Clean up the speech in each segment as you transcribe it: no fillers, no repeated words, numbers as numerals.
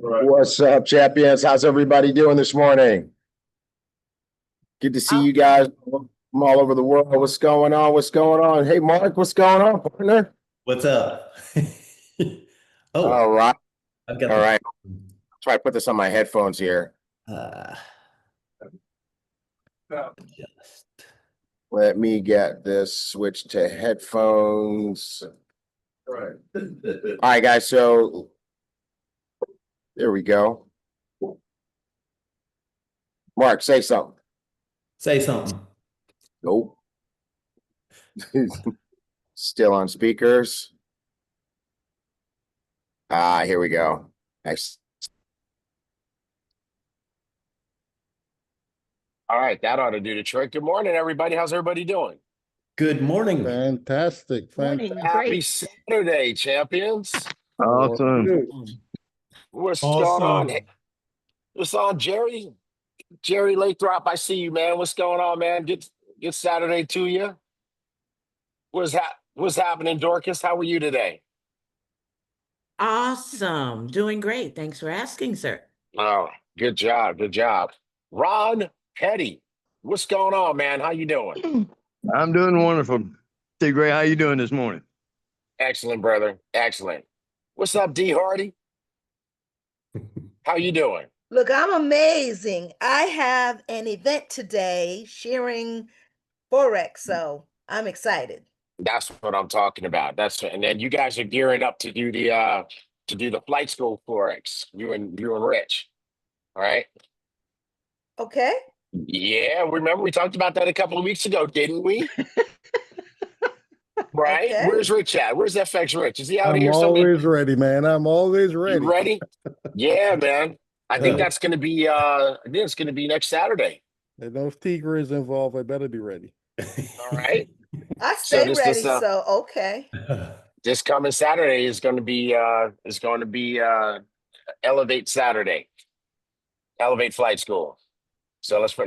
What's up, champions? How's everybody doing this morning? Good to see you guys from all over the world. What's going on? What's going on? Hey, Mark, what's going on, partner? What's up? All right. I've got All right. Try to put this on my headphones here. Just Let me get this switched to headphones. All right, guys. So there we go. Mark, say something. say something. Nope. Still on speakers. Here we go. Nice. All right, that ought to do the trick. Good morning, everybody. How's everybody doing? Good morning. Fantastic. Morning. Happy Great. Saturday, champions. Awesome. What's going on? Hey, what's on, Jerry? Jerry Lathrop, I see you, man. What's going on, man? Good Saturday to you. What's happening, Dorcas? How are you today? Awesome. Doing great. Thanks for asking, sir. Oh, good job. Good job. Ron Petty, what's going on, man? How you doing? I'm doing wonderful. T. Gray, how you doing this morning? Excellent, brother. Excellent. What's up, D Hardy? How you doing? Look, I'm amazing. I have an event today sharing Forex, so I'm excited. That's what I'm talking about. And then you guys are gearing up to do the flight school Forex. You and Rich. All right. Okay. Yeah, remember we talked about that a couple of weeks ago, didn't we? Right? Okay. Where's Rich at? Where's FX Rich? Is he out I'm here? always ready, man. I'm always ready. You ready? Yeah, man. I think that's gonna be I think it's gonna be next Saturday. If those tigers involved, I better be ready. All right. I stay this- ready, this, so okay. This coming Saturday is going to be Elevate Saturday, Elevate Flight School. So let's go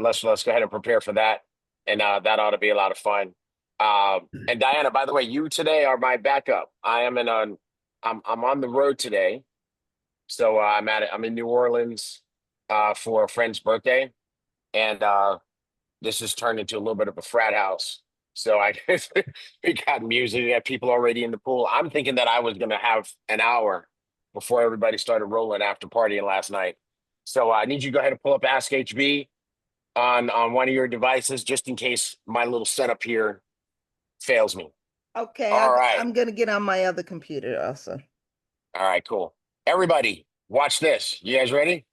ahead and prepare for that, and that ought to be a lot of fun. And Diana, by the way, you today are my backup. I'm on the road today, so I'm in New Orleans for a friend's birthday, and this has turned into a little bit of a frat house. So I guess we got music, we got people already in the pool. I'm thinking that I was going to have an hour before everybody started rolling after partying last night. So I need you to go ahead and pull up Ask HB on one of your devices, just in case my little setup here fails me. Okay. All right. I'm going to get on my other computer also. All right, cool. Everybody, watch this. You guys ready?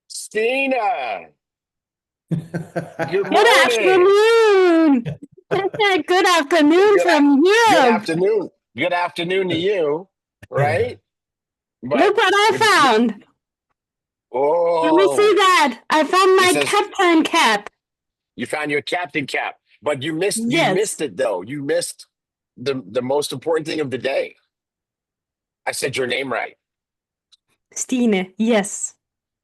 Stina. Good afternoon. Good afternoon from you. Good afternoon. Good afternoon to you. Right? But look what I found. Oh, let me see that. I found my captain cap. You found your captain cap, but you missed. Yes. You missed it though. You missed the most important thing of the day. I said your name right. Stina. Yes.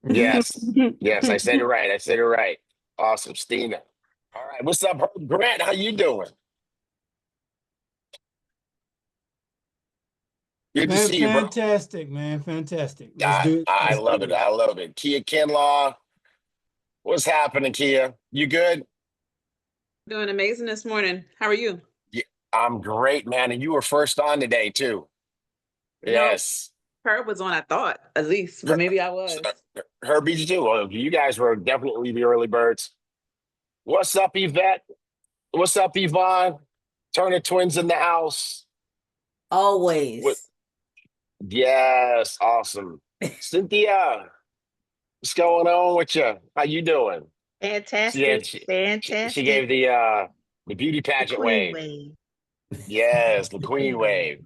Yes. Yes, I said it right. I said it right. Awesome, Stina. All right. What's up, Herb Grant? How you doing? Good to see you, bro. Fantastic, man. Fantastic. Let's do it. I love it. I love it. Kia Kinlaw. What's happening, Kia? You good? Doing amazing this morning. How are you? Yeah, I'm great, man. And you were first on today, too. Yes. Herb was on, I thought, at least, but maybe I was. Herb beat you too. Well, you guys were definitely the early birds. What's up, Yvette? What's up, Yvonne? Turner Twins in the house. Always. Yes, awesome. Cynthia, what's going on with you? How you doing? Fantastic. Fantastic. She gave the beauty pageant wave. Yes, the queen wave.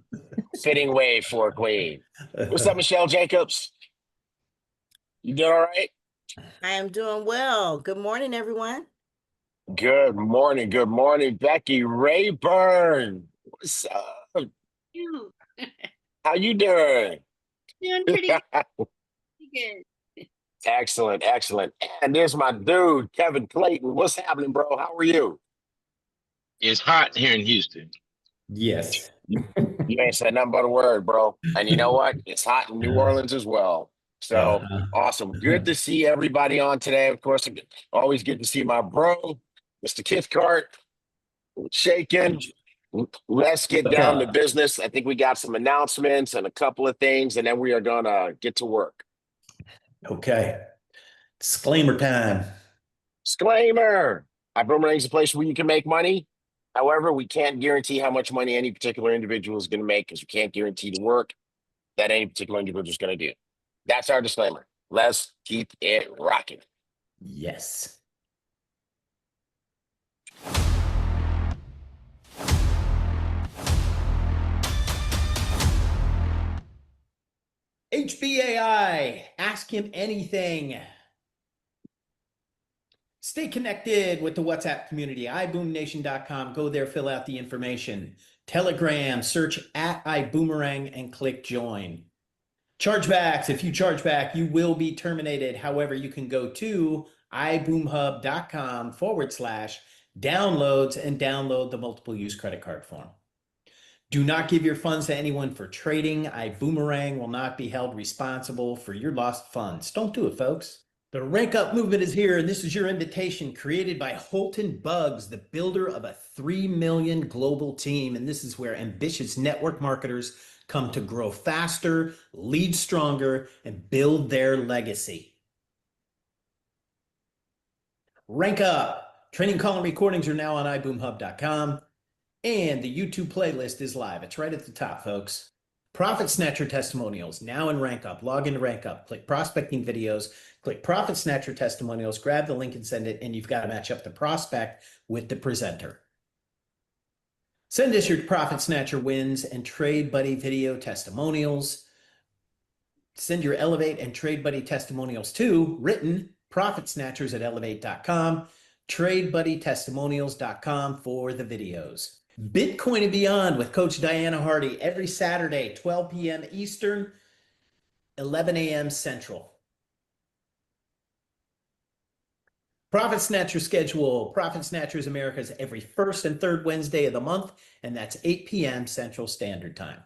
Fitting wave for a queen. What's up, Michelle Jacobs? You doing all right? I am doing well. Good morning, everyone. Good morning. Good morning, Becky Rayburn. What's up? How you doing? Doing pretty good. Excellent, excellent. And there's my dude, Kevin Clayton. What's happening, bro? How are you? It's hot here in Houston. Yes. You ain't said nothing but a word, bro. And you know what? It's hot in New Orleans as well. So awesome. Good to see everybody on today. Of course, always good to see my bro, Mr. Kithcart, shaking. Let's get down to business. I think we got some announcements and a couple of things, and then we are going to get to work. Okay. Disclaimer time. Disclaimer. Ibüümerang is a place where you can make money. However, we can't guarantee how much money any particular individual is going to make because we can't guarantee the work that any particular individual is going to do. That's our disclaimer. Let's keep it rocking. Yes. HBAi, ask him anything. Stay connected with the WhatsApp community, iboomnation.com. Go there, fill out the information. Telegram, search @iboomerang and click join. Chargebacks, if you charge back, you will be terminated. However, you can go to iboomhub.com/downloads and download the multiple use credit card form. Do not give your funds to anyone for trading. Ibüümerang will not be held responsible for your lost funds. Don't do it, folks. The Rank Up movement is here, and this is your invitation created by Holton Bugs, the builder of a 3 million global team. And this is where ambitious network marketers come to grow faster, lead stronger, and build their legacy. Rank Up. Training call and recordings are now on iboomhub.com. And the YouTube playlist is live. It's right at the top, folks. Profit Snatcher testimonials now in Rank Up. Log into Rank Up, click prospecting videos, click Profit Snatcher testimonials, grab the link and send it, and you've got to match up the prospect with the presenter. Send us your Profit Snatcher wins and Trade Buddy video testimonials. Send your Elevate and Trade Buddy testimonials to written profitsnatchers@elevate.com, tradebuddytestimonials.com for the videos. Bitcoin and Beyond with Coach Diana Hardy every Saturday, 12 p.m. Eastern, 11 a.m. Central. Profit Snatcher schedule. Profit Snatchers America's every first and third Wednesday of the month, and that's 8 p.m. Central Standard Time.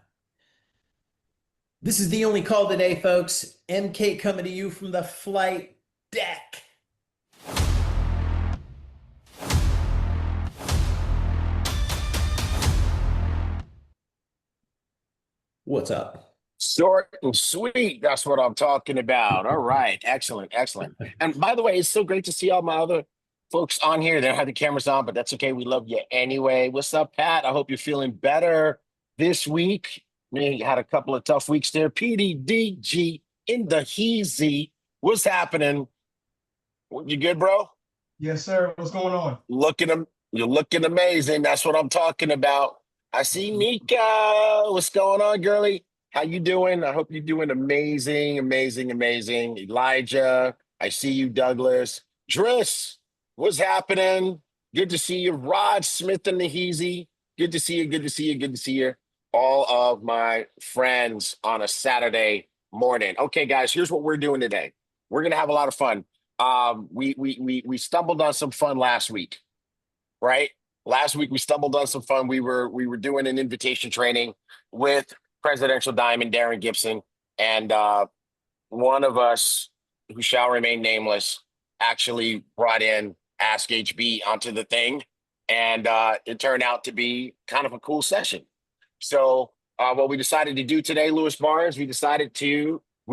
This is the only call today, folks. MK coming to you from the flight deck. What's up? Short and sweet. That's what I'm talking about. All right. Excellent. Excellent. And by the way, it's so great to see all my other folks on here. They don't have the cameras on, but that's okay. We love you anyway. What's up, Pat? I hope you're feeling better this week. We had a couple of tough weeks there. PDDG in the heezy. What's happening? You good, bro? Yes, sir. What's going on? You're looking amazing. That's what I'm talking about. I see Mika. What's going on, girlie? How you doing? I hope you're doing amazing, amazing, amazing. Elijah, I see you, Douglas. Driss, what's happening? Good to see you. Rod Smith and the Heezy. Good to see you, good to see you, good to see you. All of my friends on a Saturday morning. Okay, guys, here's what we're doing today. We're gonna have a lot of fun. We stumbled on some fun last week, right? Last week we stumbled on some fun. We were doing an invitation training with Presidential Diamond, Darren Gibson, and one of us, who shall remain nameless, actually brought in Ask HB onto the thing, and it turned out to be kind of a cool session. So what we decided to do today, Lewis Barnes, we're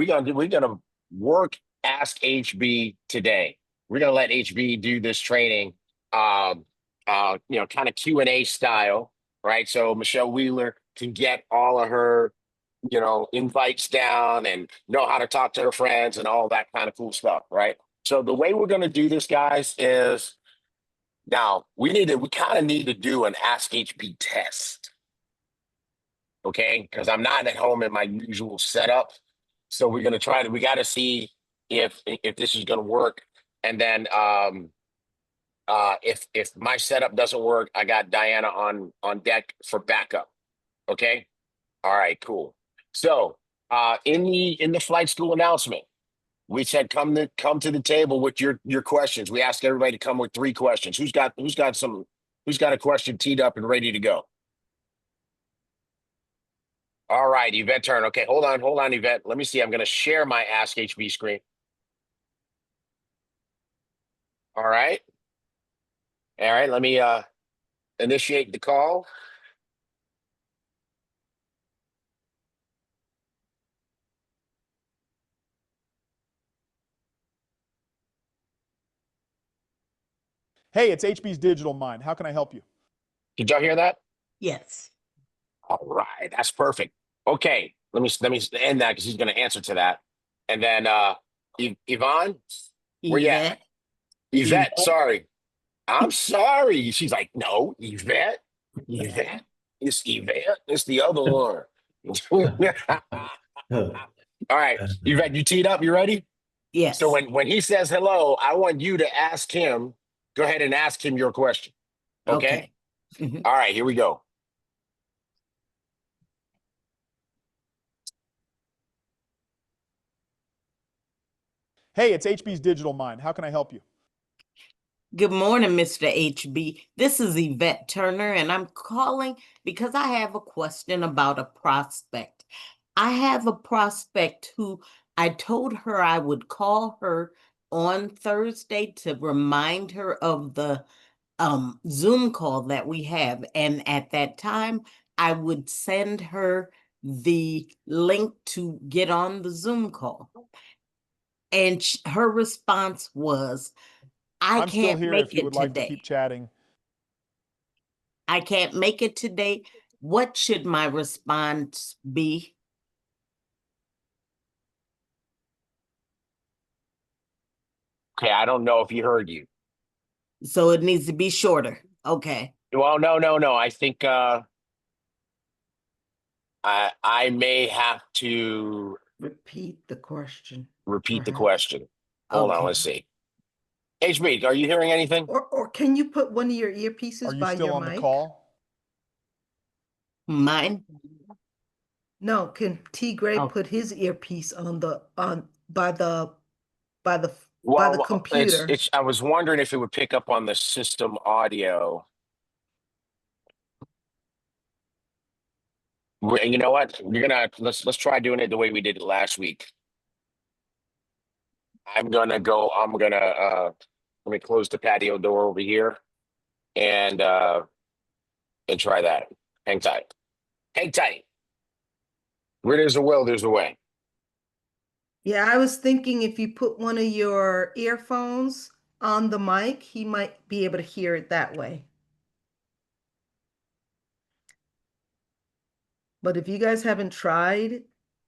gonna work Ask HB today. We're gonna let HB do this training. Kind of Q&A style, right? So Michelle Wheeler can get all of her, invites down and know how to talk to her friends and all that kind of cool stuff, right? So the way we're going to do this, guys, is now we kind of need to do an Ask HB test, okay? Because I'm not at home in my usual setup. So we're going to we got to see if this is going to work. And then, if my setup doesn't work, I got Diana on deck for backup. Okay. All right, cool. So in the flight school announcement, we said come to the table with your questions. We asked everybody to come with 3 questions. Who's got a question teed up and ready to go? All right, Yvette Turner. Okay, hold on, Yvette. Let me see. I'm going to share my Ask HB screen. All right. All right, let me initiate the call. Hey, it's HB's Digital Mind. How can I help you? Did y'all hear that? Yes. All right, that's perfect. Okay, let me end that because he's going to answer to that. And then Yvonne, where you at? Yvette, sorry. I'm sorry. She's like, no, Yvette. Yvette. It's Yvette. It's the other one. All right, Yvette, you teed up. You ready? Yes. So when he says hello, I want you to ask him. Go ahead and ask him your question. Okay. Mhm. All right, here we go. Hey, it's HB's Digital Mind. How can I help you? Good morning, Mr. HB. This is Yvette Turner, and I'm calling because I have a question about a prospect. I have a prospect who I told her I would call her on Thursday to remind her of the Zoom call that we have. And at that time, I would send her the link to get on the Zoom call. And her response was, I'm still can't here make if you it would like to today. keep chatting. I can't make it today. What should my response be? Okay, I don't know if he heard you. So it needs to be shorter. Okay. Well, no. I think I may have to Repeat the question. repeat the perhaps. question. Hold on, Okay. let's see. HB, are you hearing anything? Or can you put one of your earpieces Are you by still your on the mic? call? Mine? No, can T Gray Oh. put his earpiece on the by the Well, computer? it's. I was wondering if it would pick up on the system audio. You know what? Let's try doing it the way we did it last week. I'm gonna let me close the patio door over here and try that. Hang tight. Hang tight. Where there's a will, there's a way. Yeah, I was thinking if you put one of your earphones on the mic, he might be able to hear it that way. But if you guys haven't tried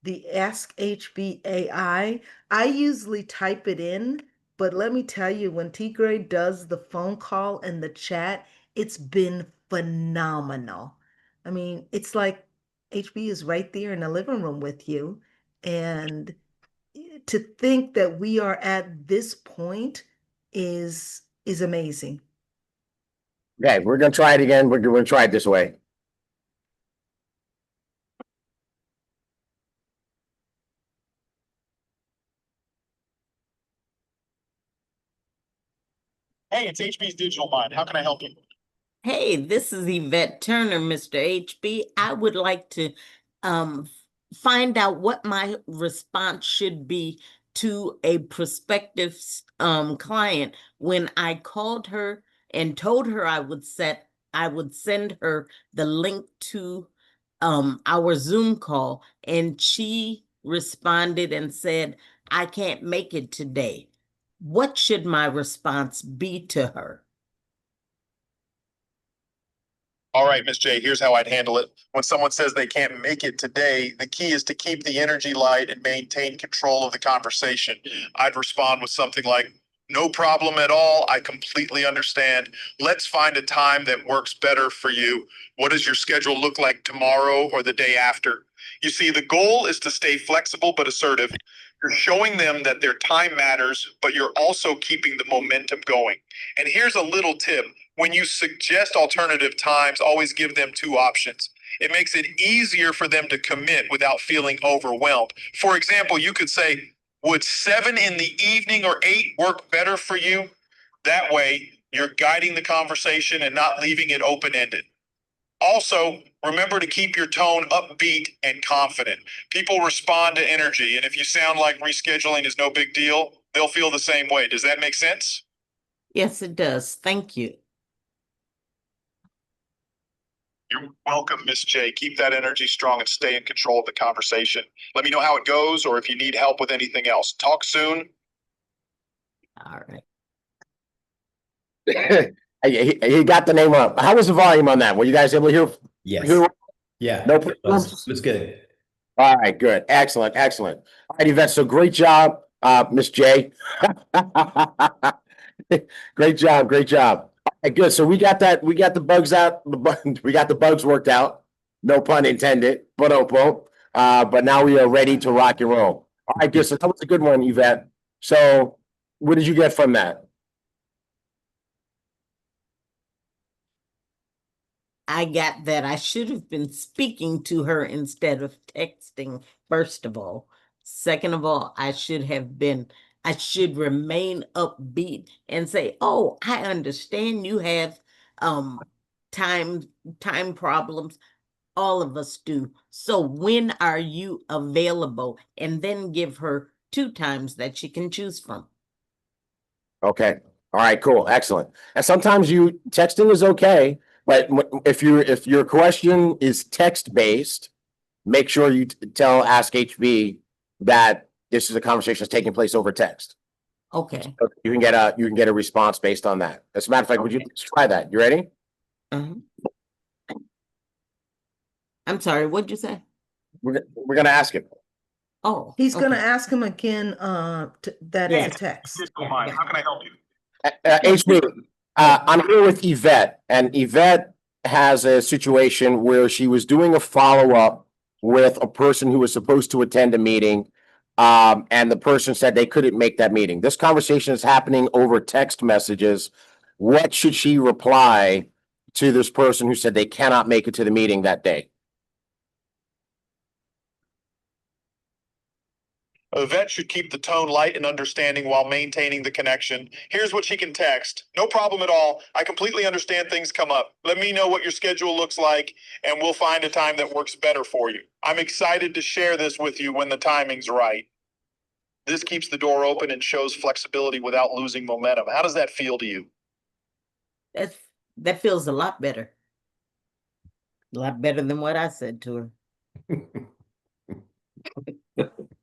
the Ask HBAi, I usually type it in, but let me tell you, when T Gray does the phone call and the chat, it's been phenomenal. I mean, it's like HB is right there in the living room with you. And to think that we are at this point is amazing. Okay, we're gonna try it again. We're gonna try it this way. Hey, it's HB's Digital Mind. How can I help you? Hey, this is Yvette Turner, Mr. HB. I would like to find out what my response should be to a prospective client when I called her and told her I would send her the link to our Zoom call, and she responded and said, I can't make it today. What should my response be to her? All right, Miss J, here's how I'd handle it. When someone says they can't make it today, the key is to keep the energy light and maintain control of the conversation. I'd respond with something like, no problem at all. I completely understand. Let's find a time that works better for you. What does your schedule look like tomorrow or the day after? You see, the goal is to stay flexible but assertive. You're showing them that their time matters, but you're also keeping the momentum going. And here's a little tip. When you suggest alternative times, always give them two options. It makes it easier for them to commit without feeling overwhelmed. For example, you could say, would 7 in the evening or 8 work better for you? That way, you're guiding the conversation and not leaving it open-ended. Also, remember to keep your tone upbeat and confident. People respond to energy, and if you sound like rescheduling is no big deal, they'll feel the same way. Does that make sense? Yes, it does. Thank you. You're welcome, Miss J. Keep that energy strong and stay in control of the conversation. Let me know how it goes or if you need help with anything else. Talk soon. All right. He got the name up. How was the volume on that? Were you guys able to hear? Yes. hear- Yeah. No It problems? was good. All right, good. Excellent, excellent. All right, Yvette, so great job, Miss J. Great job, great job. All right, good. So we got the bugs out, we got the bugs worked out. No pun intended, but but now we are ready to rock and roll. All right, good. So that was a good one, Yvette. So what did you get from that? I got that I should have been speaking to her instead of texting, first of all. Second of all, I should remain upbeat and say, oh, I understand you have time problems. All of us do. So when are you available? And then give her 2 times that she can choose from. Okay. All right, cool. Excellent. And sometimes texting is okay, but if your question is text-based, make sure you tell Ask HB that this is a conversation that's taking place over text. Okay. So you can get a response based on that. As a matter of fact, would you try that? You ready? I'm sorry, what'd you say? We're gonna ask him. Oh, He's gonna okay. ask him again, that Yeah. is a text. How can I help you? HB, I'm here with Yvette, and Yvette has a situation where she was doing a follow-up with a person who was supposed to attend a meeting, and the person said they couldn't make that meeting. This conversation is happening over text messages. What should she reply to this person who said they cannot make it to the meeting that day? Yvette should keep the tone light and understanding while maintaining the connection. Here's what she can text. No problem at all. I completely understand things come up. Let me know what your schedule looks like, and we'll find a time that works better for you. I'm excited to share this with you when the timing's right. This keeps the door open and shows flexibility without losing momentum. How does that feel to you? That feels a lot better. A lot better than what I said to her.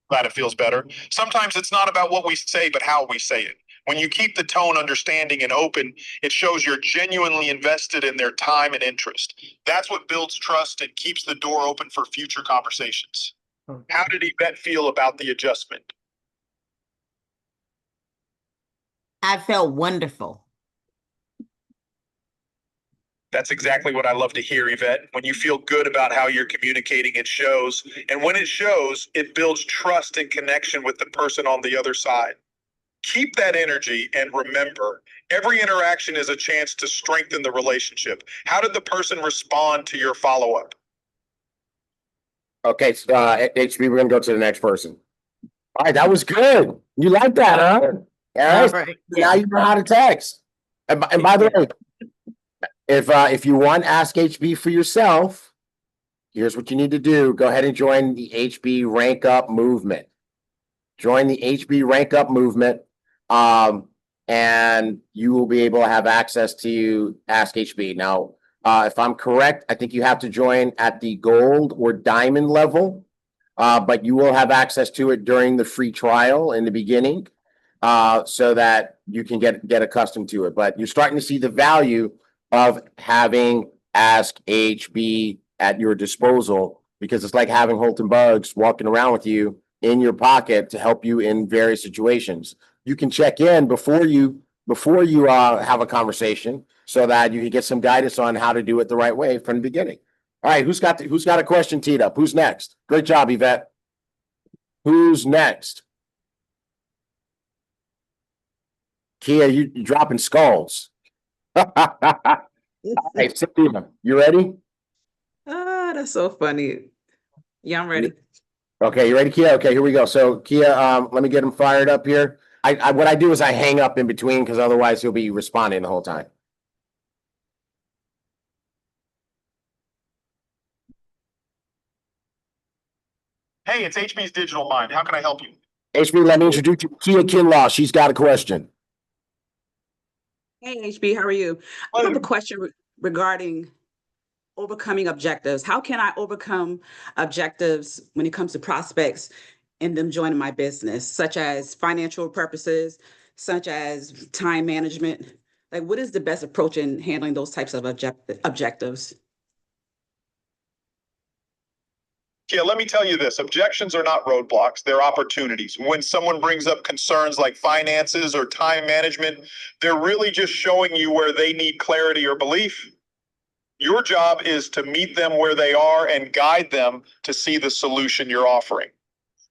Glad it feels better. Sometimes it's not about what we say, but how we say it. When you keep the tone understanding and open, it shows you're genuinely invested in their time and interest. That's what builds trust and keeps the door open for future conversations. How did Yvette feel about the adjustment? I felt wonderful. That's exactly what I love to hear, Yvette. When you feel good about how you're communicating, it shows. And when it shows, it builds trust and connection with the person on the other side. Keep that energy and remember, every interaction is a chance to strengthen the relationship. How did the person respond to your follow-up? Okay, so, HB, we're gonna go to the next person. All right, that was good. You like that, huh? All right. All right. Now you know how to text. And by the way, if you want Ask HB for yourself, here's what you need to do. Go ahead and join the HB Rank Up movement. Join the HB Rank Up movement, and you will be able to have access to Ask HB. Now, if I'm correct, I think you have to join at the gold or diamond level, but you will have access to it during the free trial in the beginning, so that you can get accustomed to it. But you're starting to see the value of having Ask HB at your disposal, because it's like having Holton Bugs walking around with you in your pocket to help you in various situations. You can check in before you have a conversation so that you can get some guidance on how to do it the right way from the beginning. All right, who's got a question teed up? Who's next? Great job, Yvette. Who's next? Kia, you dropping skulls. All right, Cynthia, you ready? Ah, that's so funny. Yeah, I'm ready. Okay, you ready, Kia? Okay, here we go. So Kia, let me get him fired up here. What I do is I hang up in between, because otherwise he'll be responding the whole time. Hey, it's HB's Digital Mind. How can I help you? HB, let me introduce you to Kia Kinlaw. She's got a question. Hey, HB, how are you? I have a question regarding overcoming objectives. How can I overcome objectives when it comes to prospects and them joining my business, such as financial purposes, such as time management? Like, what is the best approach in handling those types of objectives? Yeah, let me tell you this. Objections are not roadblocks, they're opportunities. When someone brings up concerns like finances or time management, they're really just showing you where they need clarity or belief. Your job is to meet them where they are and guide them to see the solution you're offering.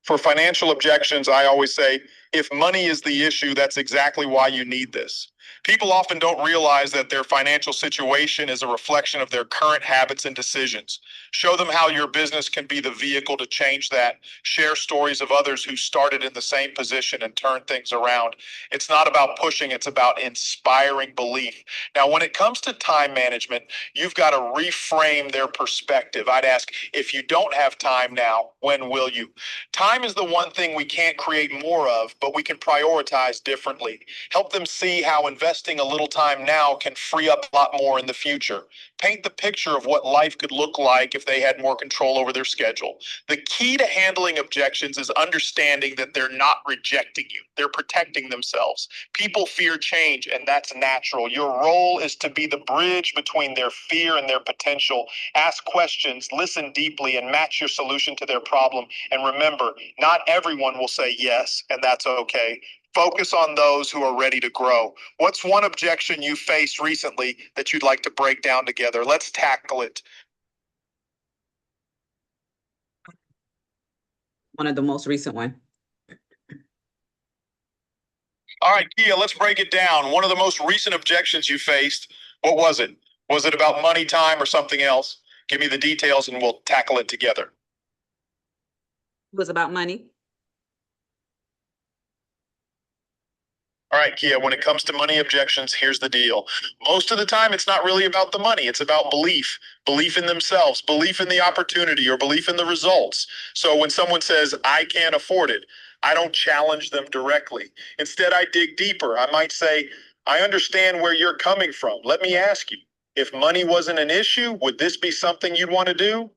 For financial objections, I always say, if money is the issue, that's exactly why you need this. People often don't realize that their financial situation is a reflection of their current habits and decisions. Show them how your business can be the vehicle to change that. Share stories of others who started in the same position and turned things around. It's not about pushing, it's about inspiring belief. Now, when it comes to time management, you've got to reframe their perspective. I'd ask, if you don't have time now, when will you? Time is the one thing we can't create more of, but we can prioritize differently. Help them see how investing a little time now can free up a lot more in the future. Paint the picture of what life could look like if they had more control over their schedule. The key to handling objections is understanding that they're not rejecting you. They're protecting themselves. People fear change, and that's natural. Your role is to be the bridge between their fear and their potential. Ask questions, listen deeply, and match your solution to their problem. And remember, not everyone will say yes, and that's okay. Focus on those who are ready to grow. What's one objection you faced recently that you'd like to break down together? Let's tackle it. One of the most recent one. All right, Kia, let's break it down. One of the most recent objections you faced, what was it? Was it about money, time, or something else? Give me the details and we'll tackle it together. It was about money. All right, Kia, when it comes to money objections, here's the deal. Most of the time, it's not really about the money. It's about belief, belief in themselves, belief in the opportunity, or belief in the results. So when someone says, I can't afford it, I don't challenge them directly. Instead, I dig deeper. I might say, I understand where you're coming from. Let me ask you, if money wasn't an issue, would this be something you'd want to do?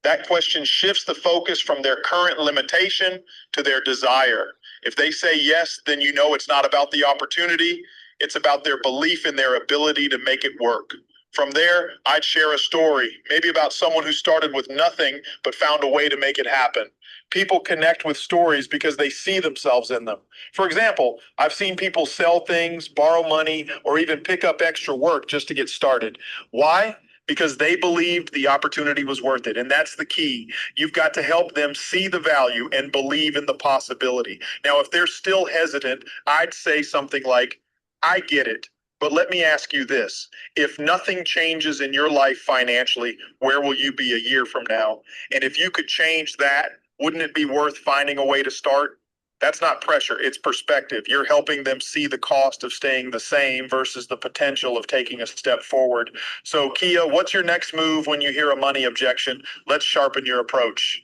That question shifts the focus from their current limitation to their desire. If they say yes, then you know it's not about the opportunity. It's about their belief in their ability to make it work. From there, I'd share a story, maybe about someone who started with nothing but found a way to make it happen. People connect with stories because they see themselves in them. For example, I've seen people sell things, borrow money, or even pick up extra work just to get started. Why? Because they believed the opportunity was worth it. And that's the key. You've got to help them see the value and believe in the possibility. Now, if they're still hesitant, I'd say something like, I get it, but let me ask you this. If nothing changes in your life financially, where will you be a year from now? And if you could change that, wouldn't it be worth finding a way to start? That's not pressure, it's perspective. You're helping them see the cost of staying the same versus the potential of taking a step forward. So Kia, what's your next move when you hear a money objection? Let's sharpen your approach.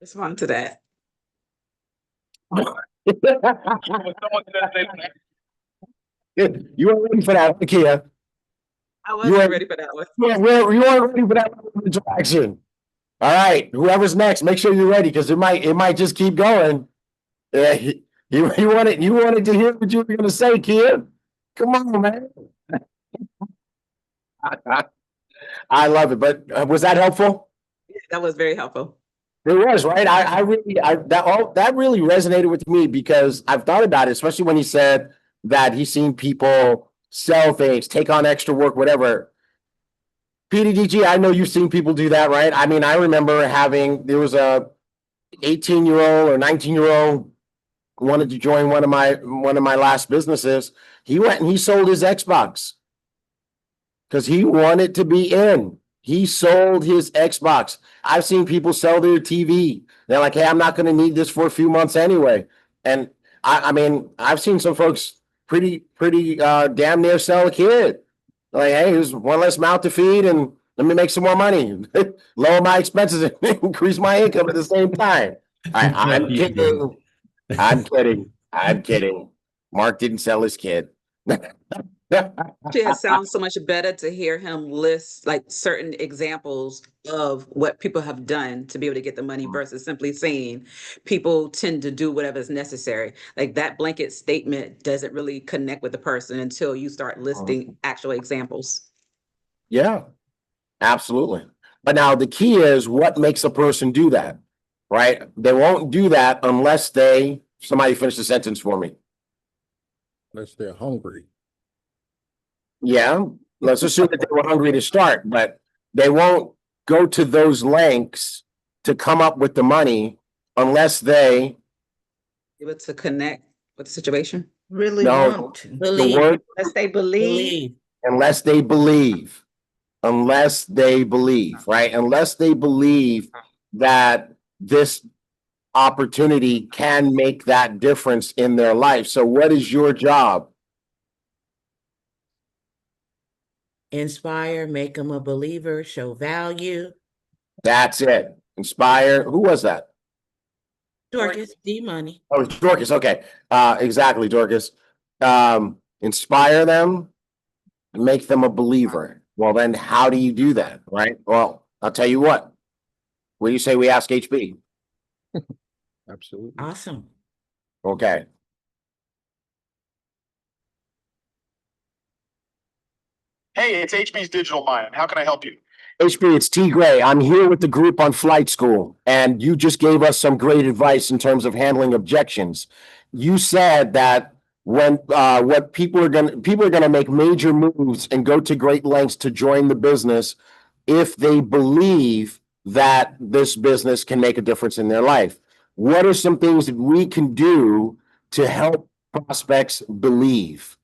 Respond to that. You weren't ready for that, Kia. I wasn't ready for that one. You weren't ready for that interaction. All right, whoever's next, make sure you're ready because it might just keep going. Yeah, you wanted to hear what you were going to say, Kia. Come on, man. I love it, but was that helpful? Yeah, that was very helpful. It was, right? That really resonated with me because I've thought about it, especially when he said that he's seen people sell things, take on extra work, whatever. PDDG, I know you've seen people do that, right? I mean, I remember there was a 18-year-old or 19-year-old wanted to join one of my last businesses. He went and he sold his Xbox because he wanted to be in. He sold his Xbox. I've seen people sell their TV. They're like, hey, I'm not going to need this for a few months anyway. And I mean, I've seen some folks pretty damn near sell a kid. Like, hey, here's one less mouth to feed, and Let me make some more money, lower my expenses, and increase my income at the same time. I'm kidding. I'm kidding. I'm kidding. Mark didn't sell his kid. It sounds so much better to hear him list like certain examples of what people have done to be able to get the money versus simply saying people tend to do whatever is necessary. Like that blanket statement doesn't really connect with the person until you start listing actual examples. Yeah, absolutely. But now the key is what makes a person do that, right? They won't do that unless somebody finish the sentence for me. Unless they're hungry. Yeah, let's assume that they were hungry to start, but they won't go to those lengths to come up with the money unless they Able to connect with the situation. Really No, want to. the Believe. word Unless they believe. unless they believe. Unless they believe, right? Unless they believe that this opportunity can make that difference in their life. So what is your job? Inspire, make them a believer, show value. That's it. Inspire. Who was that? Dorcas, D-Money. Oh, it's Dorcas. Okay. Exactly, Dorcas. Inspire them, make them a believer. Well, then how do you do that? Right? Well, I'll tell you what. What do you say we ask HB? Absolutely. Awesome. Okay. Hey, it's HB's Digital Mind. How can I help you? HB, it's T Gray. I'm here with the group on Flight School, and you just gave us some great advice in terms of handling objections. You said that when what people are gonna make major moves and go to great lengths to join the business if they believe that this business can make a difference in their life. What are some things that we can do to help prospects believe?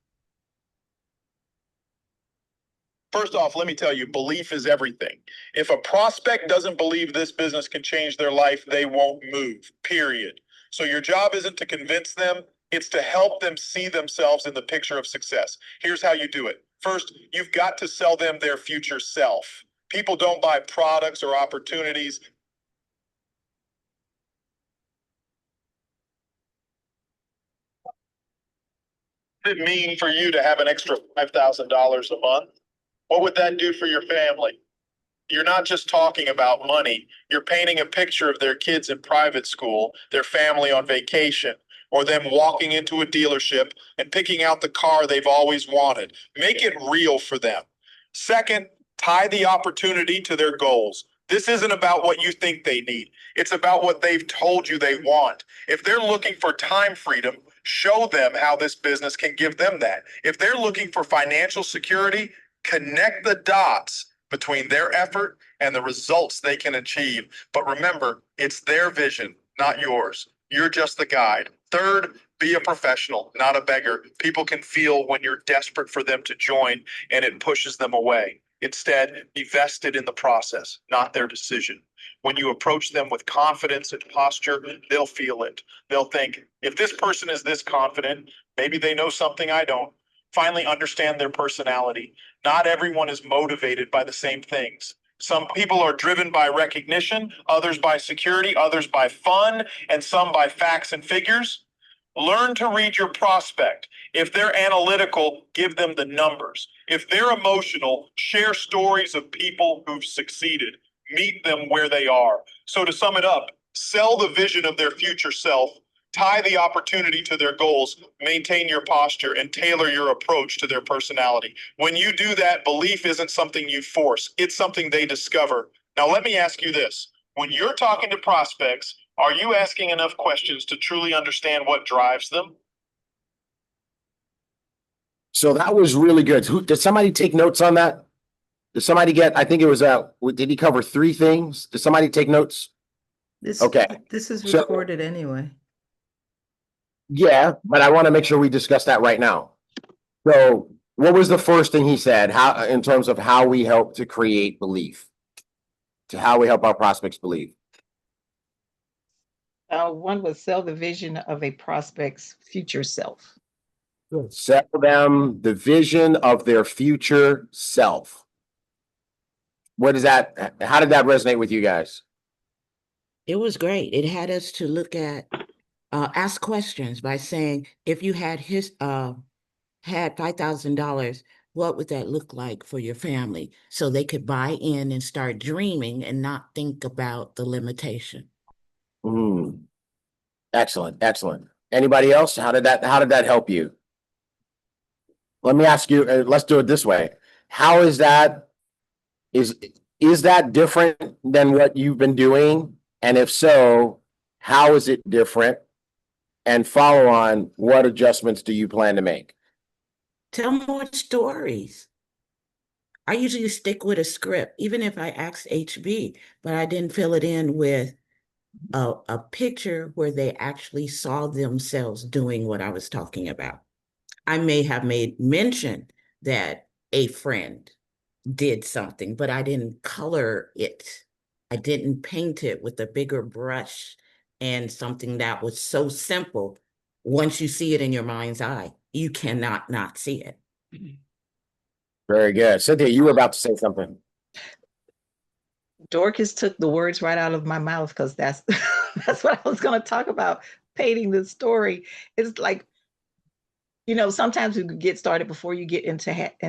First off, let me tell you, belief is everything. If a prospect doesn't believe this business can change their life, they won't move, period. So your job isn't to convince them, it's to help them see themselves in the picture of success. Here's how you do it. First, you've got to sell them their future self. People don't buy products or opportunities. What does it mean for you to have an extra $5,000 a month? What would that do for your family? You're not just talking about money. You're painting a picture of their kids in private school, their family on vacation, or them walking into a dealership and picking out the car they've always wanted. Make it real for them. Second, tie the opportunity to their goals. This isn't about what you think they need. It's about what they've told you they want. If they're looking for time freedom, show them how this business can give them that. If they're looking for financial security, connect the dots between their effort and the results they can achieve. But remember, it's their vision, not yours. You're just the guide. Third, be a professional, not a beggar. People can feel when you're desperate for them to join and it pushes them away. Instead, be vested in the process, not their decision. When you approach them with confidence and posture, they'll feel it. They'll think, if this person is this confident, maybe they know something I don't. Finally, understand their personality. Not everyone is motivated by the same things. Some people are driven by recognition, others by security, others by fun, and some by facts and figures. Learn to read your prospect. If they're analytical, give them the numbers. If they're emotional, share stories of people who've succeeded. Meet them where they are. So to sum it up, sell the vision of their future self, tie the opportunity to their goals, maintain your posture, and tailor your approach to their personality. When you do that, belief isn't something you force. It's something they discover. Now, let me ask you this. When you're talking to prospects, are you asking enough questions to truly understand what drives them? So that was really good. Did somebody take notes on that? Did somebody I think it was, did he cover 3 things? Did somebody take notes? Okay. This is So- recorded anyway. Yeah, but I want to make sure we discuss that right now. So what was the first thing he said? How, in terms of how we help to create belief, to how we help our prospects believe? One was sell the vision of a prospect's future self. Sell them the vision of their future self. What is that? How did that resonate with you guys? It was great. It had us to look at, ask questions by saying, if you had had $5,000, what would that look like for your family? So they could buy in and start dreaming and not think about the limitation. Excellent, excellent. Anybody else? How did that help you? Let me ask you, let's do it this way. How is that, is that different than what you've been doing? And if so, how is it different? And follow on, what adjustments do you plan to make? Tell more stories. I usually stick with a script, even if I asked HB, but I didn't fill it in with a picture where they actually saw themselves doing what I was talking about. I may have made mention that a friend did something, but I didn't color it. I didn't paint it with a bigger brush and something that was so simple. Once you see it in your mind's eye, you cannot not see it. Very good. Cynthia, you were about to say something. Dorcas took the words right out of my mouth, because that's that's what I was going to talk about, painting the story. It's like, sometimes we get started before you get in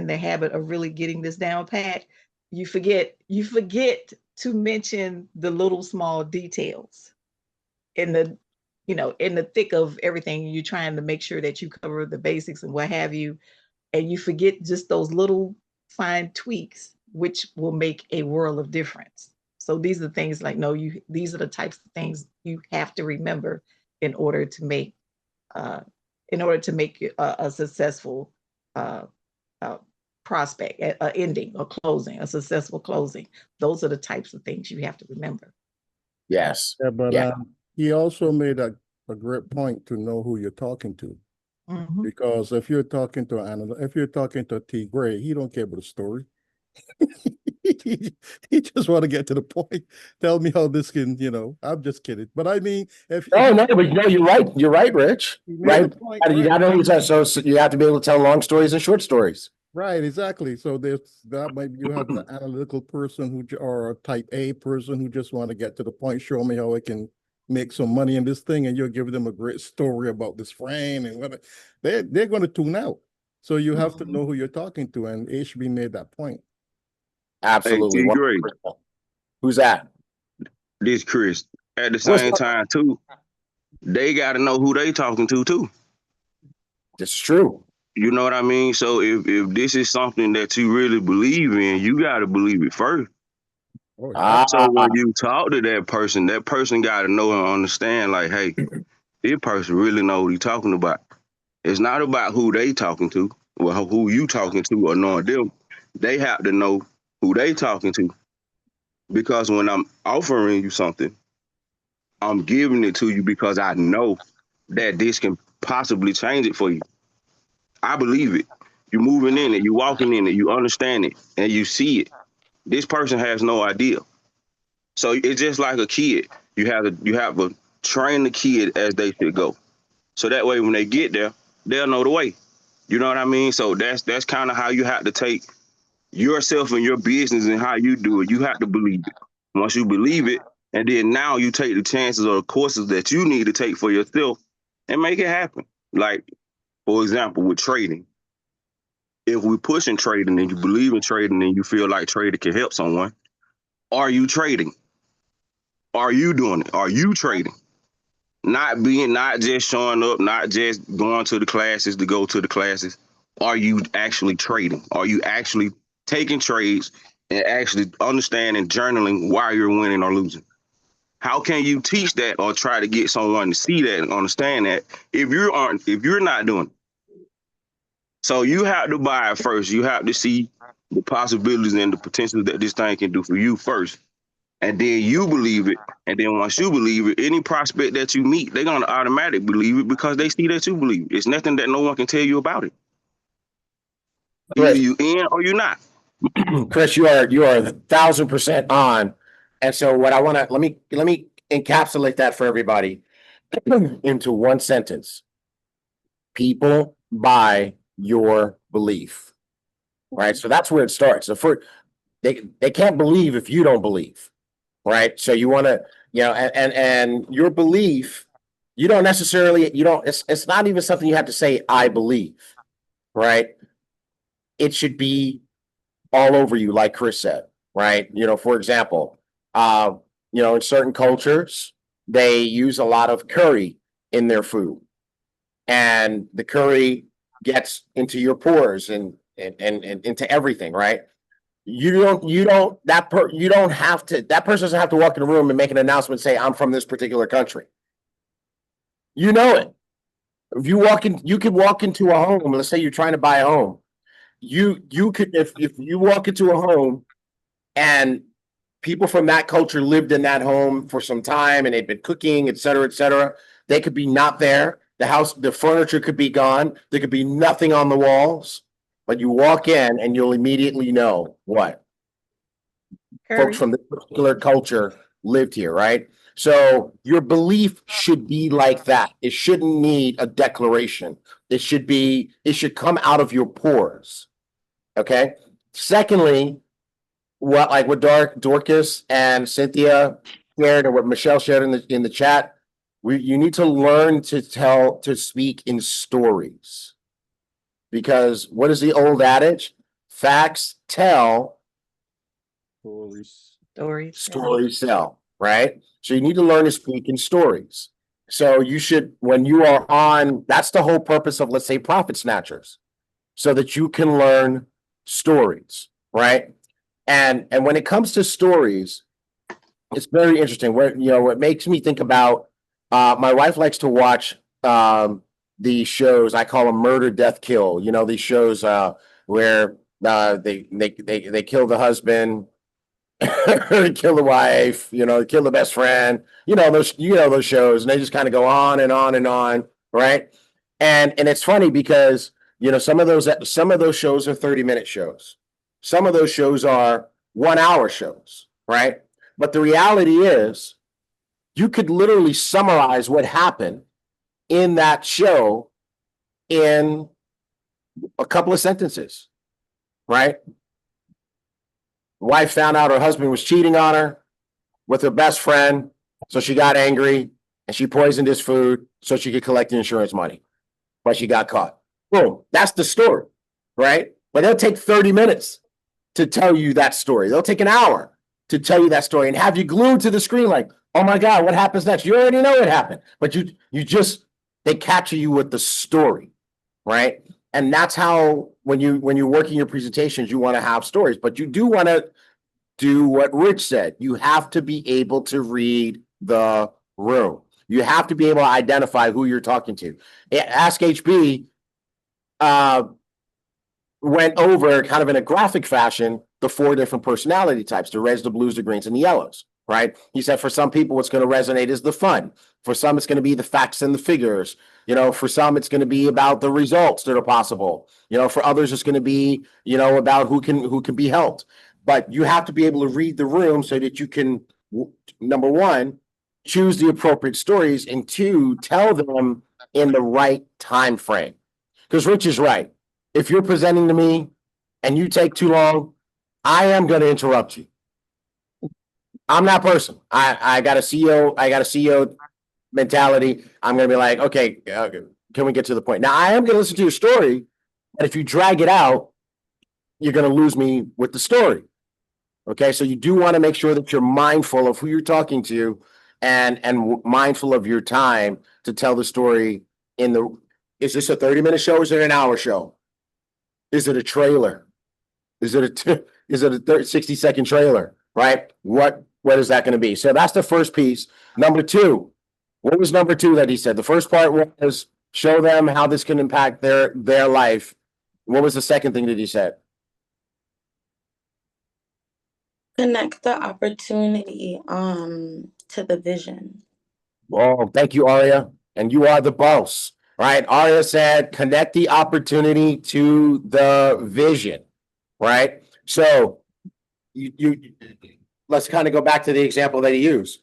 the habit of really getting this down pat. You forget to mention the little small details in the in the thick of everything. You're trying to make sure that you cover the basics and what have you, and you forget just those little fine tweaks, which will make a world of difference. So these are things like, these are the types of things you have to remember in order to make a successful prospect, ending or closing, a successful closing. Those are the types of things you have to remember. Yes. Yeah, but he also made a great point to know who you're talking to. Mm-hmm. Because if you're talking to T. Gray, he don't care about the story. he just want to get to the point. Tell me how this can, I'm just kidding. But I mean, you're right, Rich. Right. You got to so you have to be able to tell long stories and short stories. Right, exactly. So you have the analytical person or a type A person who just want to get to the point, show me how I can make some money in this thing, and you'll give them a great story about this friend and what they're going to tune out. So you have to know who you're talking to, and HB made that point. Absolutely. Hey, T. Who's that? This Chris. At the same time, too, they got to know who they talking to, too. This is true. You know what I mean? So if this is something that you really believe in, you got to believe it first. So when you talk to that person got to know and understand, like, hey, this person really know what he's talking about. It's not about who they talking to, or who you talking to, or knowing them. They have to know who they talking to. Because when I'm offering you something, I'm giving it to you because I know that this can possibly change it for you. I believe it. You're moving in it, you're walking in it, you understand it, and you see it. This person has no idea. So it's just like a kid. You have to train the kid as they should go. So that way when they get there, they'll know the way. You know what I mean? So that's kind of how you have to take yourself and your business and how you do it. You have to believe it. Once you believe it, and then now you take the chances or the courses that you need to take for yourself and make it happen. Like, for example, with trading. If we're pushing trading and you believe in trading and you feel like trading can help someone, are you trading? Are you doing it? Are you trading? Not just showing up, not just going to the classes to go to the classes. Are you actually trading? Are you actually taking trades and actually understanding, journaling why you're winning or losing? How can you teach that or try to get someone to see that and understand that if you're not doing it? So you have to buy it first. You have to see the possibilities and the potential that this thing can do for you first. And then you believe it. And then once you believe it, any prospect that you meet, they're going to automatically believe it because they see that you believe it. It's nothing that no one can tell you about it. Either you in or you're not. Chris, you are 1,000% on. And so what I want to, let me encapsulate that for everybody into one sentence. People buy your belief, right? So that's where it starts. So they can't believe if you don't believe, right? So you want to, and your belief, you don't necessarily, it's not even something you have to say, I believe, right? It should be all over you, like Chris said, right? For example, in certain cultures, they use a lot of curry in their food, and the curry gets into your pores and into everything, right? You don't that person doesn't have to walk in the room and make an announcement, say, I'm from this particular country. You know it. If you could walk into a home, let's say you're trying to buy a home. You could, if you walk into a home and people from that culture lived in that home for some time and they've been cooking, et cetera, they could be not there. The furniture could be gone. There could be nothing on the walls, but you walk in and you'll immediately know what folks from this particular culture lived here, right? So your belief should be like that. It shouldn't need a declaration. It should come out of your pores. Okay. Secondly, what Dorcas and Cynthia shared, and what Michelle shared in the chat, you need to learn to speak in stories, because what is the old adage? Facts tell, stories sell, right? So you need to learn to speak in stories. So you should, when you are on, that's the whole purpose of, let's say, Profit Snatchers, so that you can learn stories, right? And when it comes to stories, it's very interesting. What makes me think about, my wife likes to watch these shows. I call them Murder, Death, Kill. These shows where they kill the husband, kill the wife, kill the best friend. Those shows, and they just kind of go on and on and on, right? And it's funny because some of those shows are 30-minute shows. Some of those shows are 1-hour shows, right? But the reality is, you could literally summarize what happened in that show in a couple of sentences, right? Wife found out her husband was cheating on her with her best friend, so she got angry and she poisoned his food so she could collect the insurance money, but she got caught. Boom, that's the story, right? But they'll take 30 minutes to tell you that story. They'll take an hour to tell you that story and have you glued to the screen like, oh my God, what happens next? You already know what happened, but they capture you with the story, right? And that's how, when you're working your presentations, you want to have stories, but you do want to do what Rich said. You have to be able to read the room. You have to be able to identify who you're talking to. Ask HB went over, kind of in a graphic fashion, the 4 different personality types: the reds, the blues, the greens, and the yellows, right? He said for some people, what's going to resonate is the fun. For some, it's going to be the facts and the figures. For some, it's going to be about the results that are possible. For others, it's going to be, about who can be helped. But you have to be able to read the room so that you can, number one, choose the appropriate stories, and 2, tell them in the right time frame. Because Rich is right. If you're presenting to me and you take too long, I am going to interrupt you. I'm that person. I got a CEO mentality. I'm going to be like, okay, can we get to the point? Now, I am going to listen to your story, and if you drag it out, you're going to lose me with the story. Okay, so you do want to make sure that you're mindful of who you're talking to, and mindful of your time to tell the story. Is this a 30-minute show? Or is it an hour show? Is it a trailer? Is it a 60-second trailer? Right? What is that going to be? So that's the first piece. Number 2, what was number 2 that he said? The first part was show them how this can impact their life. What was the second thing that he said? Connect the opportunity to the vision. Oh, thank you, Aria. And you are the boss, right? Aria said, connect the opportunity to the vision, right? So let's kind of go back to the example that he used.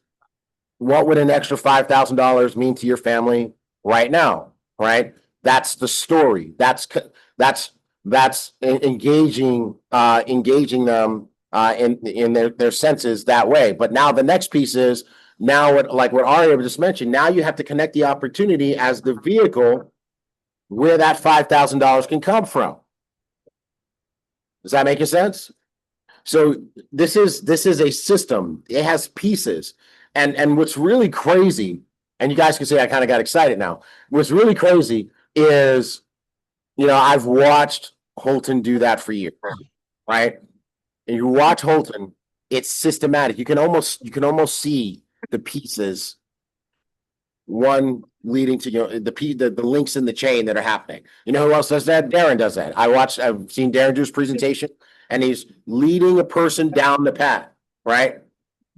What would an extra $5,000 mean to your family right now, right? That's the story. That's engaging them in their senses that way. But now the next piece is now what Aria just mentioned. Now you have to connect the opportunity as the vehicle where that $5,000 can come from. Does that make sense? So this is a system. It has pieces, and what's really crazy, and you guys can see I kind of got excited now. What's really crazy is, I've watched Holton do that for years, right? And you watch Holton, it's systematic. You can almost see the pieces, one leading to the links in the chain that are happening. You know who else does that? Darren does that. I've seen Darren do his presentation, and he's leading a person down the path, right?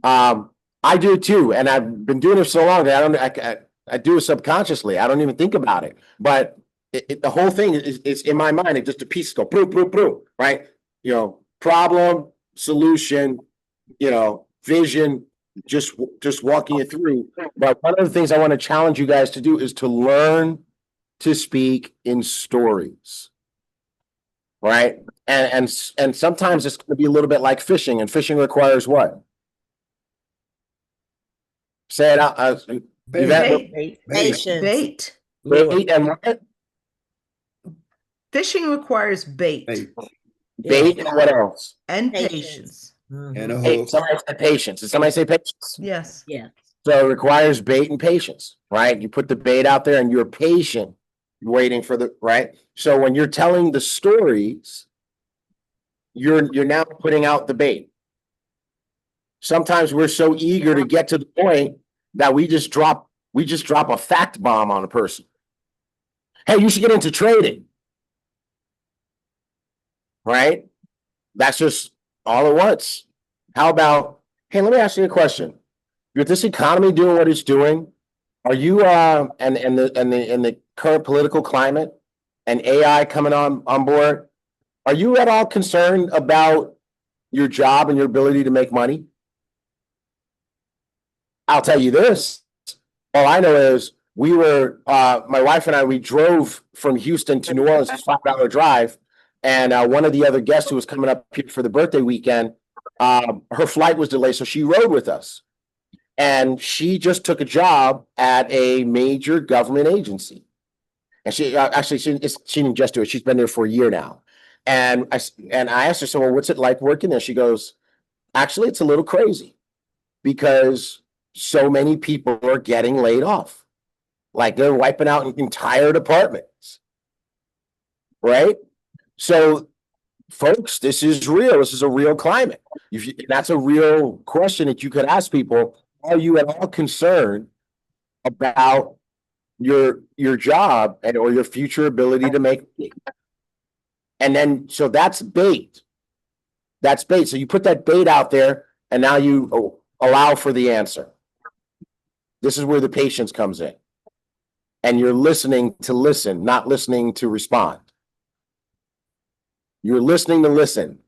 I do too, and I've been doing it so long that I do it subconsciously. I don't even think about it, but the whole thing is in my mind. It just a piece go boom, boom, boom, right? Problem, solution, vision, just walking it through. But one of the things I want to challenge you guys to do is to learn to speak in stories, right? And sometimes it's going to be a little bit like fishing, and fishing requires what? Say it out. Bait. Bait and what? Fishing requires bait. Bait and what else? And patience. And a hook. Somebody said patience. Did somebody say patience? Yes. Yeah. So it requires bait and patience, right? You put the bait out there and you're patient, waiting for the right. So when you're telling the stories, you're now putting out the bait. Sometimes we're so eager to get to the point that we just drop a fact bomb on a person. Hey, you should get into trading. Right? That's just all at once. How about, hey, let me ask you a question. With this economy doing what it's doing, are you and the current political climate and AI coming on board, are you at all concerned about your job and your ability to make money? I'll tell you this. All I know is my wife and I, we drove from Houston to New Orleans, it's a $5 drive. And one of the other guests who was coming up here for the birthday weekend, her flight was delayed, so she rode with us. And she just took a job at a major government agency. And she didn't just do it. She's been there for a year now. And I asked her, so well, what's it like working there? She goes, actually, it's a little crazy because so many people are getting laid off. Like they're wiping out entire departments. Right? So, folks, this is real. This is a real climate. That's a real question that you could ask people. Are you at all concerned about your job or your future ability to make money? And then, so that's bait. That's bait. So you put that bait out there, and now you allow for the answer. This is where the patience comes in. And you're listening to listen, not listening to respond. You're listening to listen,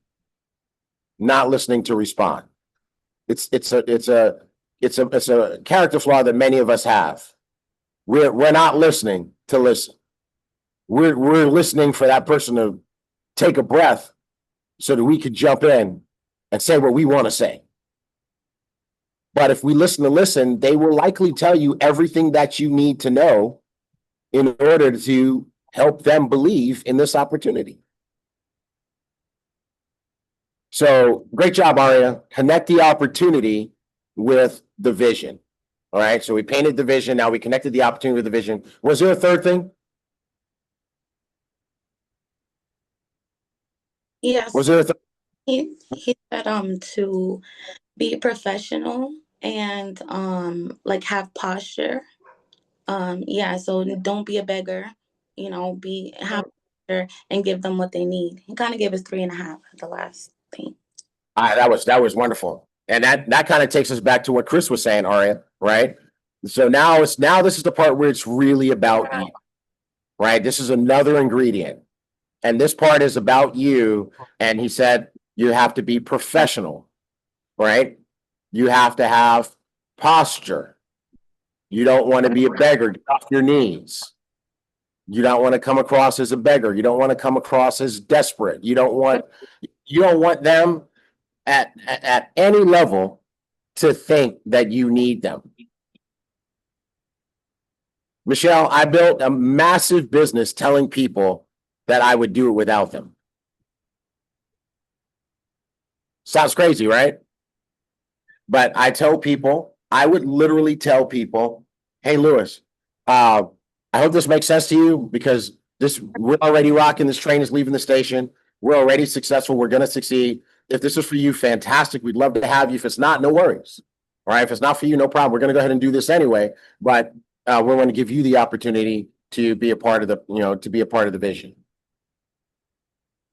not listening to respond. It's a character flaw that many of us have. We're not listening to listen. We're listening for that person to take a breath so that we could jump in and say what we want to say. But if we listen to listen, they will likely tell you everything that you need to know in order to help them believe in this opportunity. So great job, Aria. Connect the opportunity with the vision. All right. So we painted the vision. Now we connected the opportunity with the vision. Was there a third thing? Yes. Was there a third? He said to be professional and like have posture. Yeah, so don't be a beggar, have posture and give them what they need. He kind of gave us 3.5 at the last thing. That was wonderful. And that kind of takes us back to what Chris was saying, Aria, right? So now this is the part where it's really about you, right? This is another ingredient. And this part is about you. And he said, you have to be professional, right? You have to have posture. You don't want to be a beggar. Get off your knees. You don't want to come across as a beggar. You don't want to come across as desperate. You don't want them at any level to think that you need them. Michelle, I built a massive business telling people that I would do it without them. Sounds crazy, right? But I tell people, I would literally tell people, hey, Lewis, I hope this makes sense to you because we're already rocking. This train is leaving the station. We're already successful. We're going to succeed. If this is for you, fantastic. We'd love to have you. If it's not, no worries. All right. If it's not for you, no problem. We're going to go ahead and do this anyway. But we're going to give you the opportunity to be a part of the vision.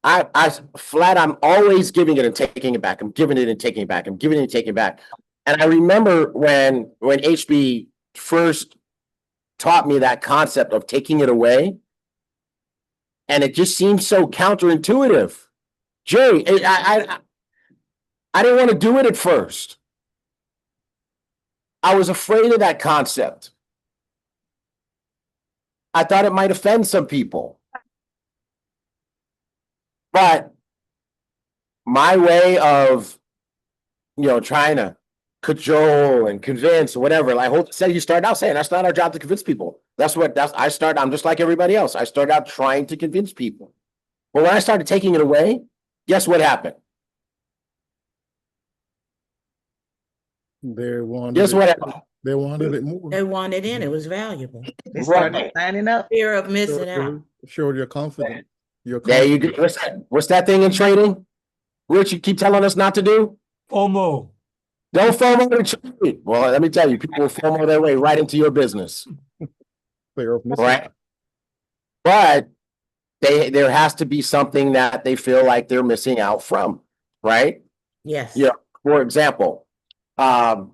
I'm always giving it and taking it back. I'm giving it and taking it back. I'm giving it and taking it back. And I remember when HB first taught me that concept of taking it away, and it just seemed so counterintuitive. Jay, I didn't want to do it at first. I was afraid of that concept. I thought it might offend some people. But my way of, trying to cajole and convince or whatever, you start out saying that's not our job to convince people. I'm just like everybody else. I started out trying to convince people. But when I started taking it away, guess what happened? They wanted Guess what happened? They wanted it more. They wanted in. It was valuable. They started signing up. Fear of missing out. Showed your confidence. There you go. What's that thing in trading? Rich, you keep telling us not to do? FOMO. Don't FOMO the trade. Well, let me tell you, people will FOMO their way right into your business. Fear of missing right? But there has to be something that they feel like they're missing out from, right? Yes. Yeah. For example, I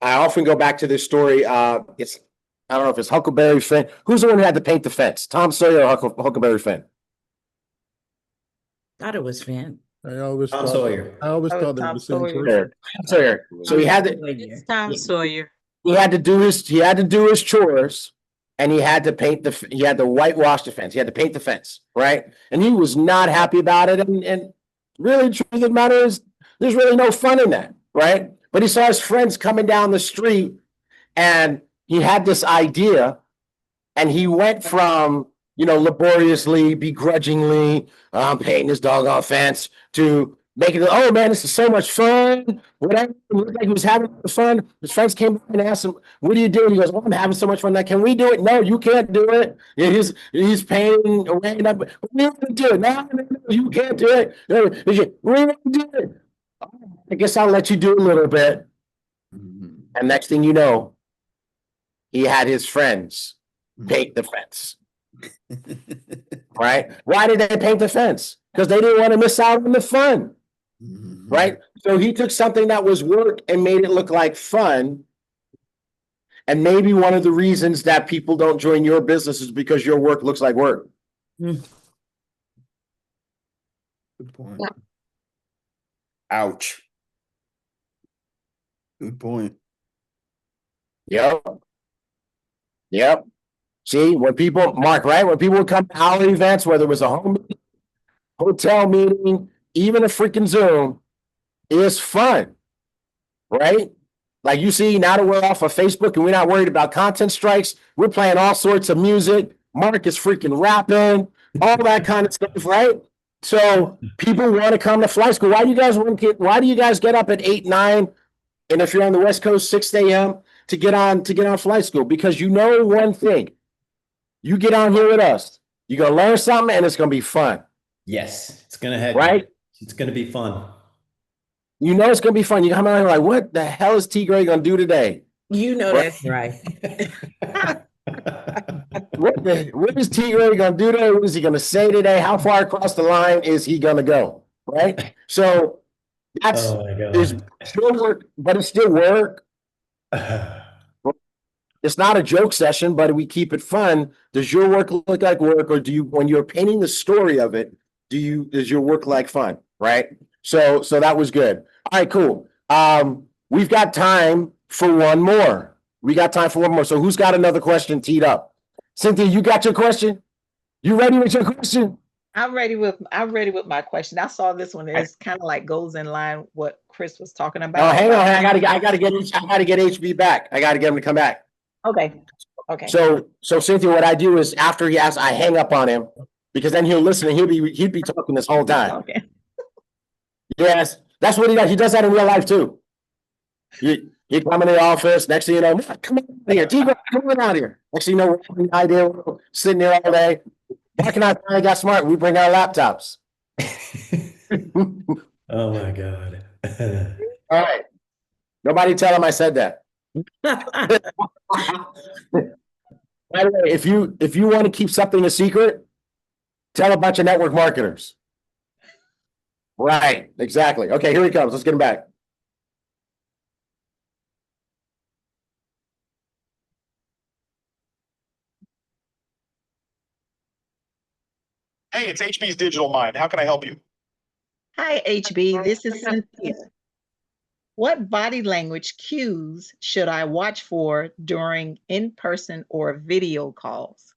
often go back to this story. I don't know if it's Huckleberry Finn. Who's the one who had to paint the fence? Tom Sawyer or Huckleberry Finn? Thought it was Finn. I always Tom thought Sawyer. I always thought they were the same person. Sawyer. So he had to. It's Tom Sawyer. He had to do his chores, and he had to whitewash the fence. He had to paint the fence, right? And he was not happy about it. And really, the truth of the matter is, there's really no fun in that, right? But he saw his friends coming down the street, and he had this idea, and he went from laboriously, begrudgingly, painting his doggone fence to making it, oh man, this is so much fun. Whatever. It looked like he was having fun. His friends came by and asked him, what are you doing? He goes, oh, I'm having so much fun. Like, can we do it? No, you can't do it. He's painting away. We want to do it. No, you can't do it. We want to do it. I guess I'll let you do a little bit. And next thing you know, he had his friends paint the fence. Right? Why did they paint the fence? Because they didn't want to miss out on the fun. Right? So he took something that was work and made it look like fun. And maybe one of the reasons that people don't join your business is because your work looks like work. Good point. Ouch. Good point. Yep. See, when people, Mark, right? When people would come to our events, whether it was a home meeting, hotel meeting, even a freaking Zoom, is fun, right? Like you see, now that we're off of Facebook and we're not worried about content strikes, we're playing all sorts of music. Mark is freaking rapping, all that kind of stuff, right? So people want to come to flight school. Why do you guys get up at 8, 9, and if you're on the West Coast, 6 a.m. to get on flight school? Because you know one thing. You get on here with us, you're going to learn something and it's going to be fun. Yes, it's going to have right. It's going to be fun. You know it's going to be fun. You come out here like, what the hell is T. Gray going to do today? You know that's right. What is T. Gray going to do today? What is he going to say today? How far across the line is he going to go? Right. So that's is still work, but it's still work. It's not a joke session, but we keep it fun. Does your work look like work, or do you, when you're painting the story of it, does your work like fun? Right. So that was good. All right, cool. We've got time for one more. So who's got another question teed up? Cynthia, you got your question? You ready with your question? I'm ready with my question. I saw this one. It's kind of like goes in line what Chris was talking about. No, hang on. I gotta get HB back. I gotta get him to come back. Okay. Okay. So Cynthia, what I do is after he asks, I hang up on him because then he'll listen and he'd be talking this whole time. Okay. Yes, that's what he does. He does that in real life too. He come in the office. Next thing you know, come on out here, T-Gray, come on out here. Next thing you know, we're having an idea, we're sitting there all day. Back and I finally got smart. We bring our laptops. Oh my God. All right. Nobody tell him I said that. By the way, if you want to keep something a secret, tell a bunch of network marketers. Right, exactly. Okay, here he comes. Let's get him back. Hey, it's HB's Digital Mind. How can I help you? Hi, HB. This is Cynthia. What body language cues should I watch for during in-person or video calls?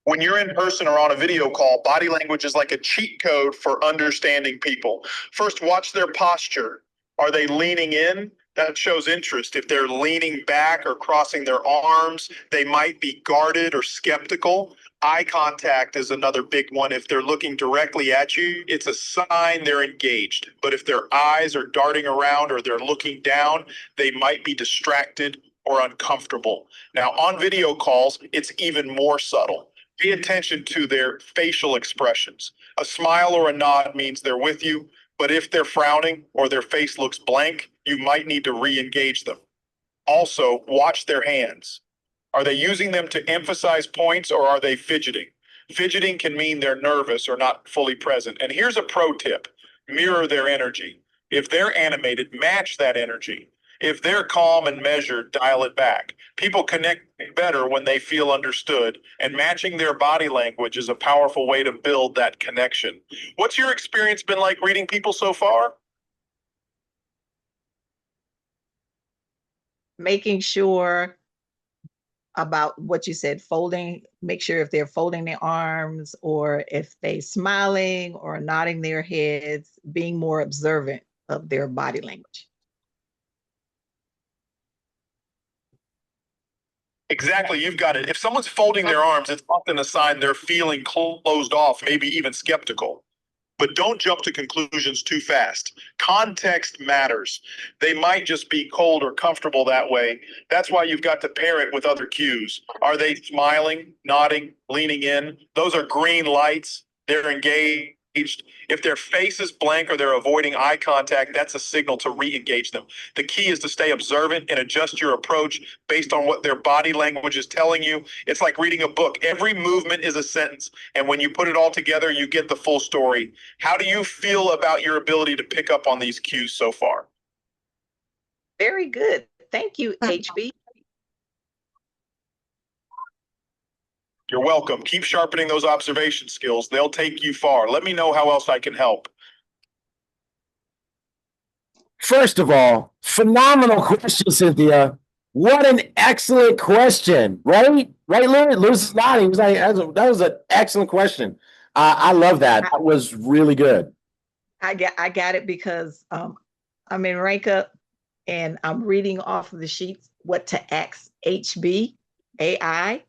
When you're in person or on a video call, body language is like a cheat code for understanding people. First, watch their posture. Are they leaning in? That shows interest. If they're leaning back or crossing their arms, they might be guarded or skeptical. Eye contact is another big one. If they're looking directly at you, it's a sign they're engaged. But if their eyes are darting around or they're looking down, they might be distracted or uncomfortable. Now, on video calls, it's even more subtle. Pay attention to their facial expressions. A smile or a nod means they're with you, but if they're frowning or their face looks blank, you might need to re-engage them. Also, watch their hands. Are they using them to emphasize points or are they fidgeting? Fidgeting can mean they're nervous or not fully present. And here's a pro tip: mirror their energy. If they're animated, match that energy. If they're calm and measured, dial it back. People connect better when they feel understood, and matching their body language is a powerful way to build that connection. What's your experience been like reading people so far? Making sure about what you said, make sure if they're folding their arms or if they smiling or nodding their heads, being more observant of their body language. Exactly, you've got it. If someone's folding their arms, it's often a sign they're feeling closed off, maybe even skeptical. But don't jump to conclusions too fast. Context matters. They might just be cold or comfortable that way. That's why you've got to pair it with other cues. Are they smiling, nodding, leaning in? Those are green lights. They're engaged. If their face is blank or they're avoiding eye contact, that's a signal to re-engage them. The key is to stay observant and adjust your approach based on what their body language is telling you. It's like reading a book. Every movement is a sentence, and when you put it all together, you get the full story. How do you feel about your ability to pick up on these cues so far? Very good. Thank you, HB. You're welcome. Keep sharpening those observation skills. They'll take you far. Let me know how else I can help. First of all, phenomenal question, Cynthia. What an excellent question, right? Right, Lou? Lou's nodding. He was like, that was an excellent question. I love that. That was really good. I got it because I'm in Rank Up and I'm reading off of the sheets what to ask HBAi.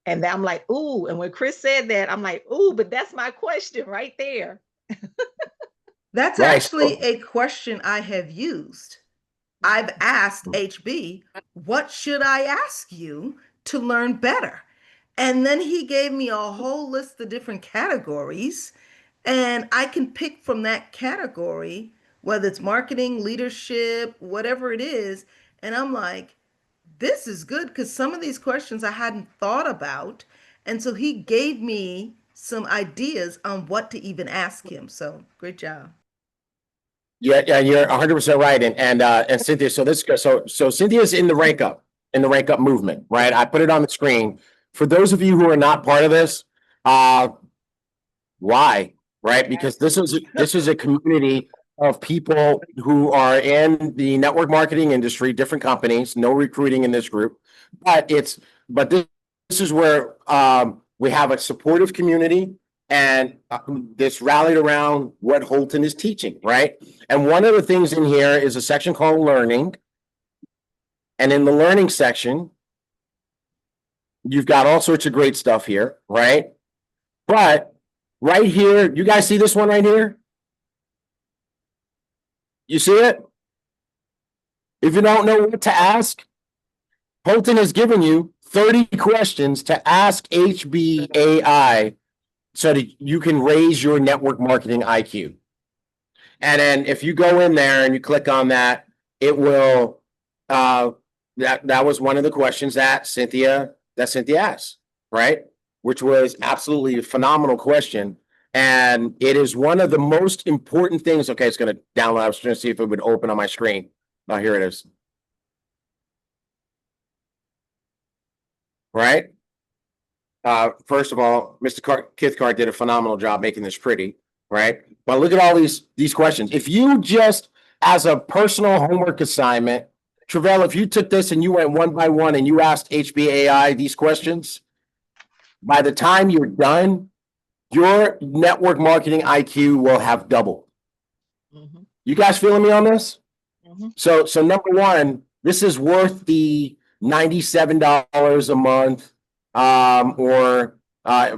And I'm like, ooh. And when Chris said that, I'm like, ooh, but that's my question right there. That's actually a question I have used. I've asked HB, what should I ask you to learn better? And then he gave me a whole list of different categories, and I can pick from that category, whether it's marketing, leadership, whatever it is. And I'm like, this is good because some of these questions I hadn't thought about. And so he gave me some ideas on what to even ask him. So great job. Yeah, you're 100% right. And Cynthia, so Cynthia's in the rank up movement, right? I put it on the screen. For those of you who are not part of this, why? Right? Because this is a community of people who are in the network marketing industry, different companies, no recruiting in this group, but this is where we have a supportive community, and this rallied around what Holton is teaching, right? And one of the things in here is a section called learning. And in the learning section, you've got all sorts of great stuff here, right? But right here, you guys see this one right here? You see it? If you don't know what to ask, Holton has given you 30 questions to ask HBAi so that you can raise your network marketing IQ. And then if you go in there and you click on that, it will, that was one of the questions that Cynthia asked, right? Which was absolutely a phenomenal question. And it is one of the most important things. Okay, it's going to download. I was trying to see if it would open on my screen. Oh, here it is. Right? First of all, Mr. Kithcart did a phenomenal job making this pretty, right? But look at all these questions. If you just, as a personal homework assignment, Travell, if you took this and you went one by one and you asked HBAi these questions, by the time you're done, your network marketing IQ will have doubled. Mm-hmm. You guys feeling me on this? Mm-hmm. So number one, this is worth the $97 a month, or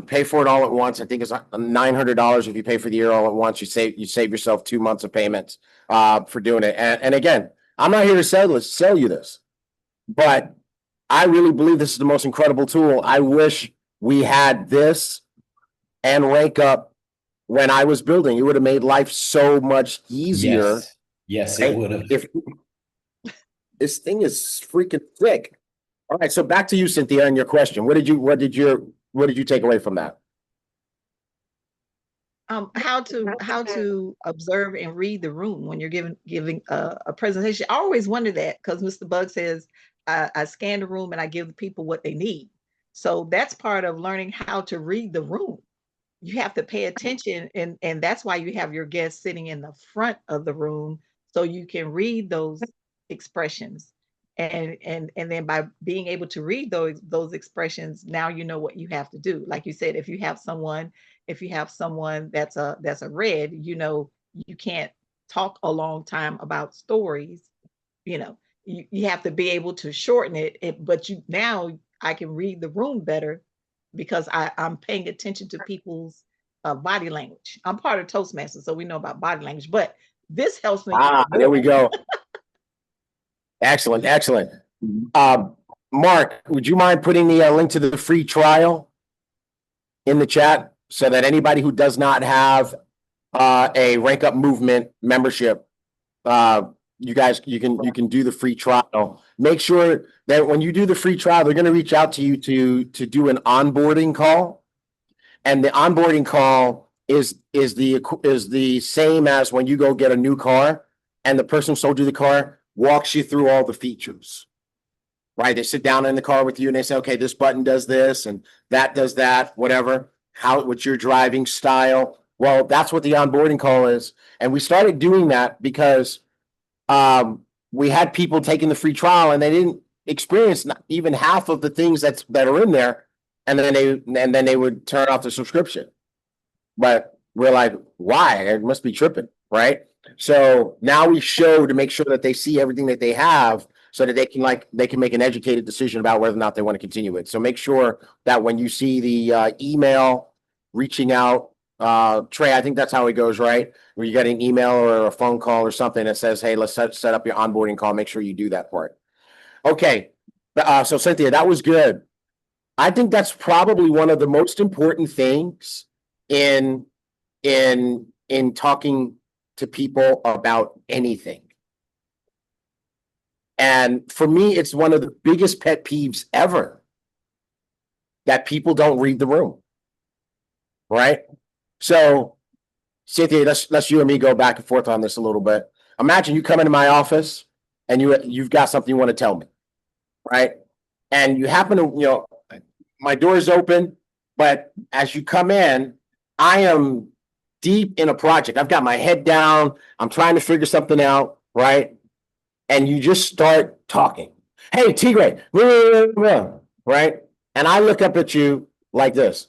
pay for it all at once. I think it's $900 if you pay for the year all at once. You save yourself 2 months of payments for doing it. And again, I'm not here to sell you this, but I really believe this is the most incredible tool. I wish we had this and Rank Up when I was building. It would have made life so much easier. Yes, right? it would have. If this thing is freaking thick. All right, so back to you, Cynthia, and your question. What did you take away from that? How to observe and read the room when you're giving a presentation. I always wonder that, because Mr. Bug says I scan the room and I give the people what they need. So that's part of learning how to read the room. You have to pay attention, and that's why you have your guests sitting in the front of the room so you can read those expressions. And then by being able to read those expressions, now you know what you have to do. Like you said, if you have someone that's a red, you know, you can't talk a long time about stories. You know, you have to be able to shorten it, but now I can read the room better because I'm paying attention to people's body language. I'm part of Toastmasters, so we know about body language, but this helps me. There we go. Excellent. Mark, would you mind putting the link to the free trial in the chat so that anybody who does not have a Rank Up Movement membership, you can do the free trial. Make sure that when you do the free trial, they're going to reach out to you to do an onboarding call, and the onboarding call is the same as when you go get a new car, and the person who sold you the car walks you through all the features, right? They sit down in the car with you and they say, okay, this button does this and that does that, whatever, what's your driving style? Well, that's what the onboarding call is. And we started doing that because we had people taking the free trial and they didn't experience not even half of the things that are in there. And then they would turn off the subscription. But we're like, why? It must be tripping, right? So now we show to make sure that they see everything that they have so that they can make an educated decision about whether or not they want to continue it. So make sure that when you see the email reaching out, Trey, I think that's how it goes, right? Where you get an email or a phone call or something that says, hey, let's set up your onboarding call. Make sure you do that part. Okay. So Cynthia, that was good. I think that's probably one of the most important things in talking to people about anything. And for me, it's one of the biggest pet peeves ever that people don't read the room, right? So, Cynthia, let's you and me go back and forth on this a little bit. Imagine you come into my office and you've got something you want to tell me, right? And you happen to, my door is open, but as you come in, I am deep in a project. I've got my head down. I'm trying to figure something out, right? And you just start talking. Hey, Tigray, right? And I look up at you like this.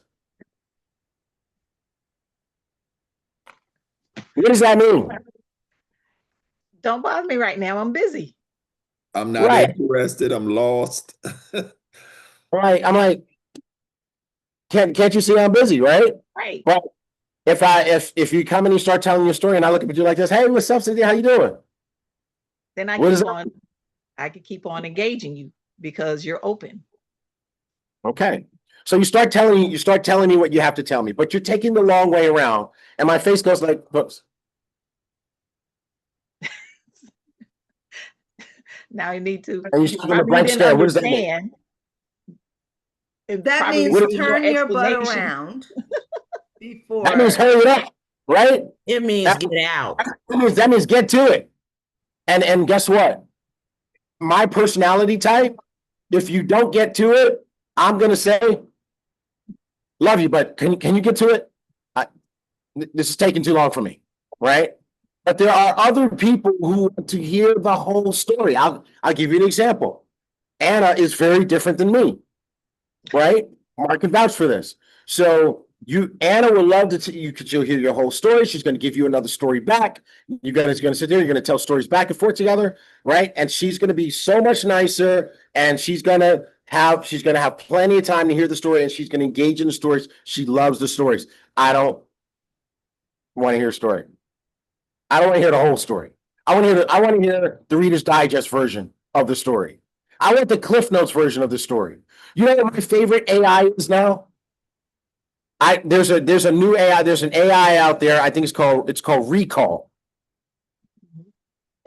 What does that mean? Don't bother me right now. I'm busy. I'm not interested. I'm lost. Right. I'm like, can't you see I'm busy, right? Right. But if you come and you start telling your story and I look at you like this, hey, what's up, Cynthia? How you doing? Then I could keep on engaging you because you're open. Okay. So you start telling me what you have to tell me, but you're taking the long way around. And my face goes like, whoops. Now you need to. And you're gonna blank stare. What does that mean? That means turn your butt around before. That means hurry it up, right? It means get out. That means get to it. And guess what? My personality type, if you don't get to it, I'm gonna say, love you, but can you get to it? This is taking too long for me, right? But there are other people who want to hear the whole story. I'll give you an example. Anna is very different than me, right? Mark can vouch for this. So Anna will love to she'll hear your whole story. She's going to give you another story back. You guys are going to sit there. You're going to tell stories back and forth together, right? And she's going to be so much nicer, and she's going to have plenty of time to hear the story, and she's going to engage in the stories. She loves the stories. I don't want to hear a story. I don't want to hear the whole story. I want to hear the Reader's Digest version of the story. I want the Cliff Notes version of the story. You know what my favorite AI is now? There's a new AI. There's an AI out there. I think it's called Recall.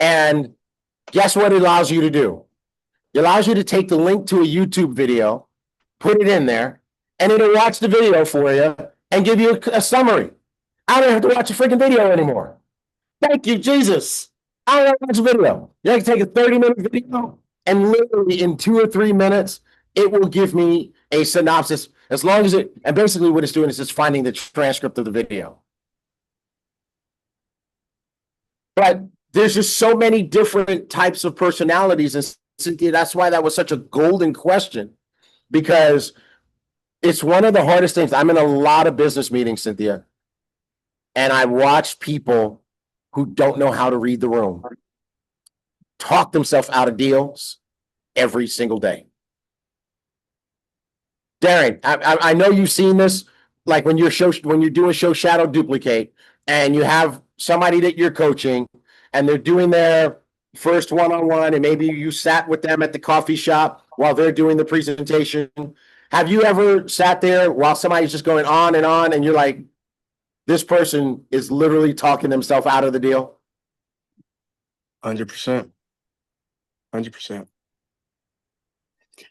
And guess what it allows you to do? It allows you to take the link to a YouTube video, put it in there, and it'll watch the video for you and give you a summary. I don't have to watch a freaking video anymore. Thank you, Jesus. I don't have to watch a video. You can take a 30-minute video, and literally in 2 or 3 minutes, it will give me a synopsis. As long as and basically what it's doing is it's finding the transcript of the video. But there's just so many different types of personalities. And Cynthia, that's why that was such a golden question, because it's one of the hardest things. I'm in a lot of business meetings, Cynthia, and I watch people who don't know how to read the room talk themselves out of deals every single day. Darren, I know you've seen this, like when you're doing show shadow duplicate, and you have somebody that you're coaching, and they're doing their first one-on-one, and maybe you sat with them at the coffee shop while they're doing the presentation. Have you ever sat there while somebody's just going on, and you're like, this person is literally talking themselves out of the deal? 100%. 100%.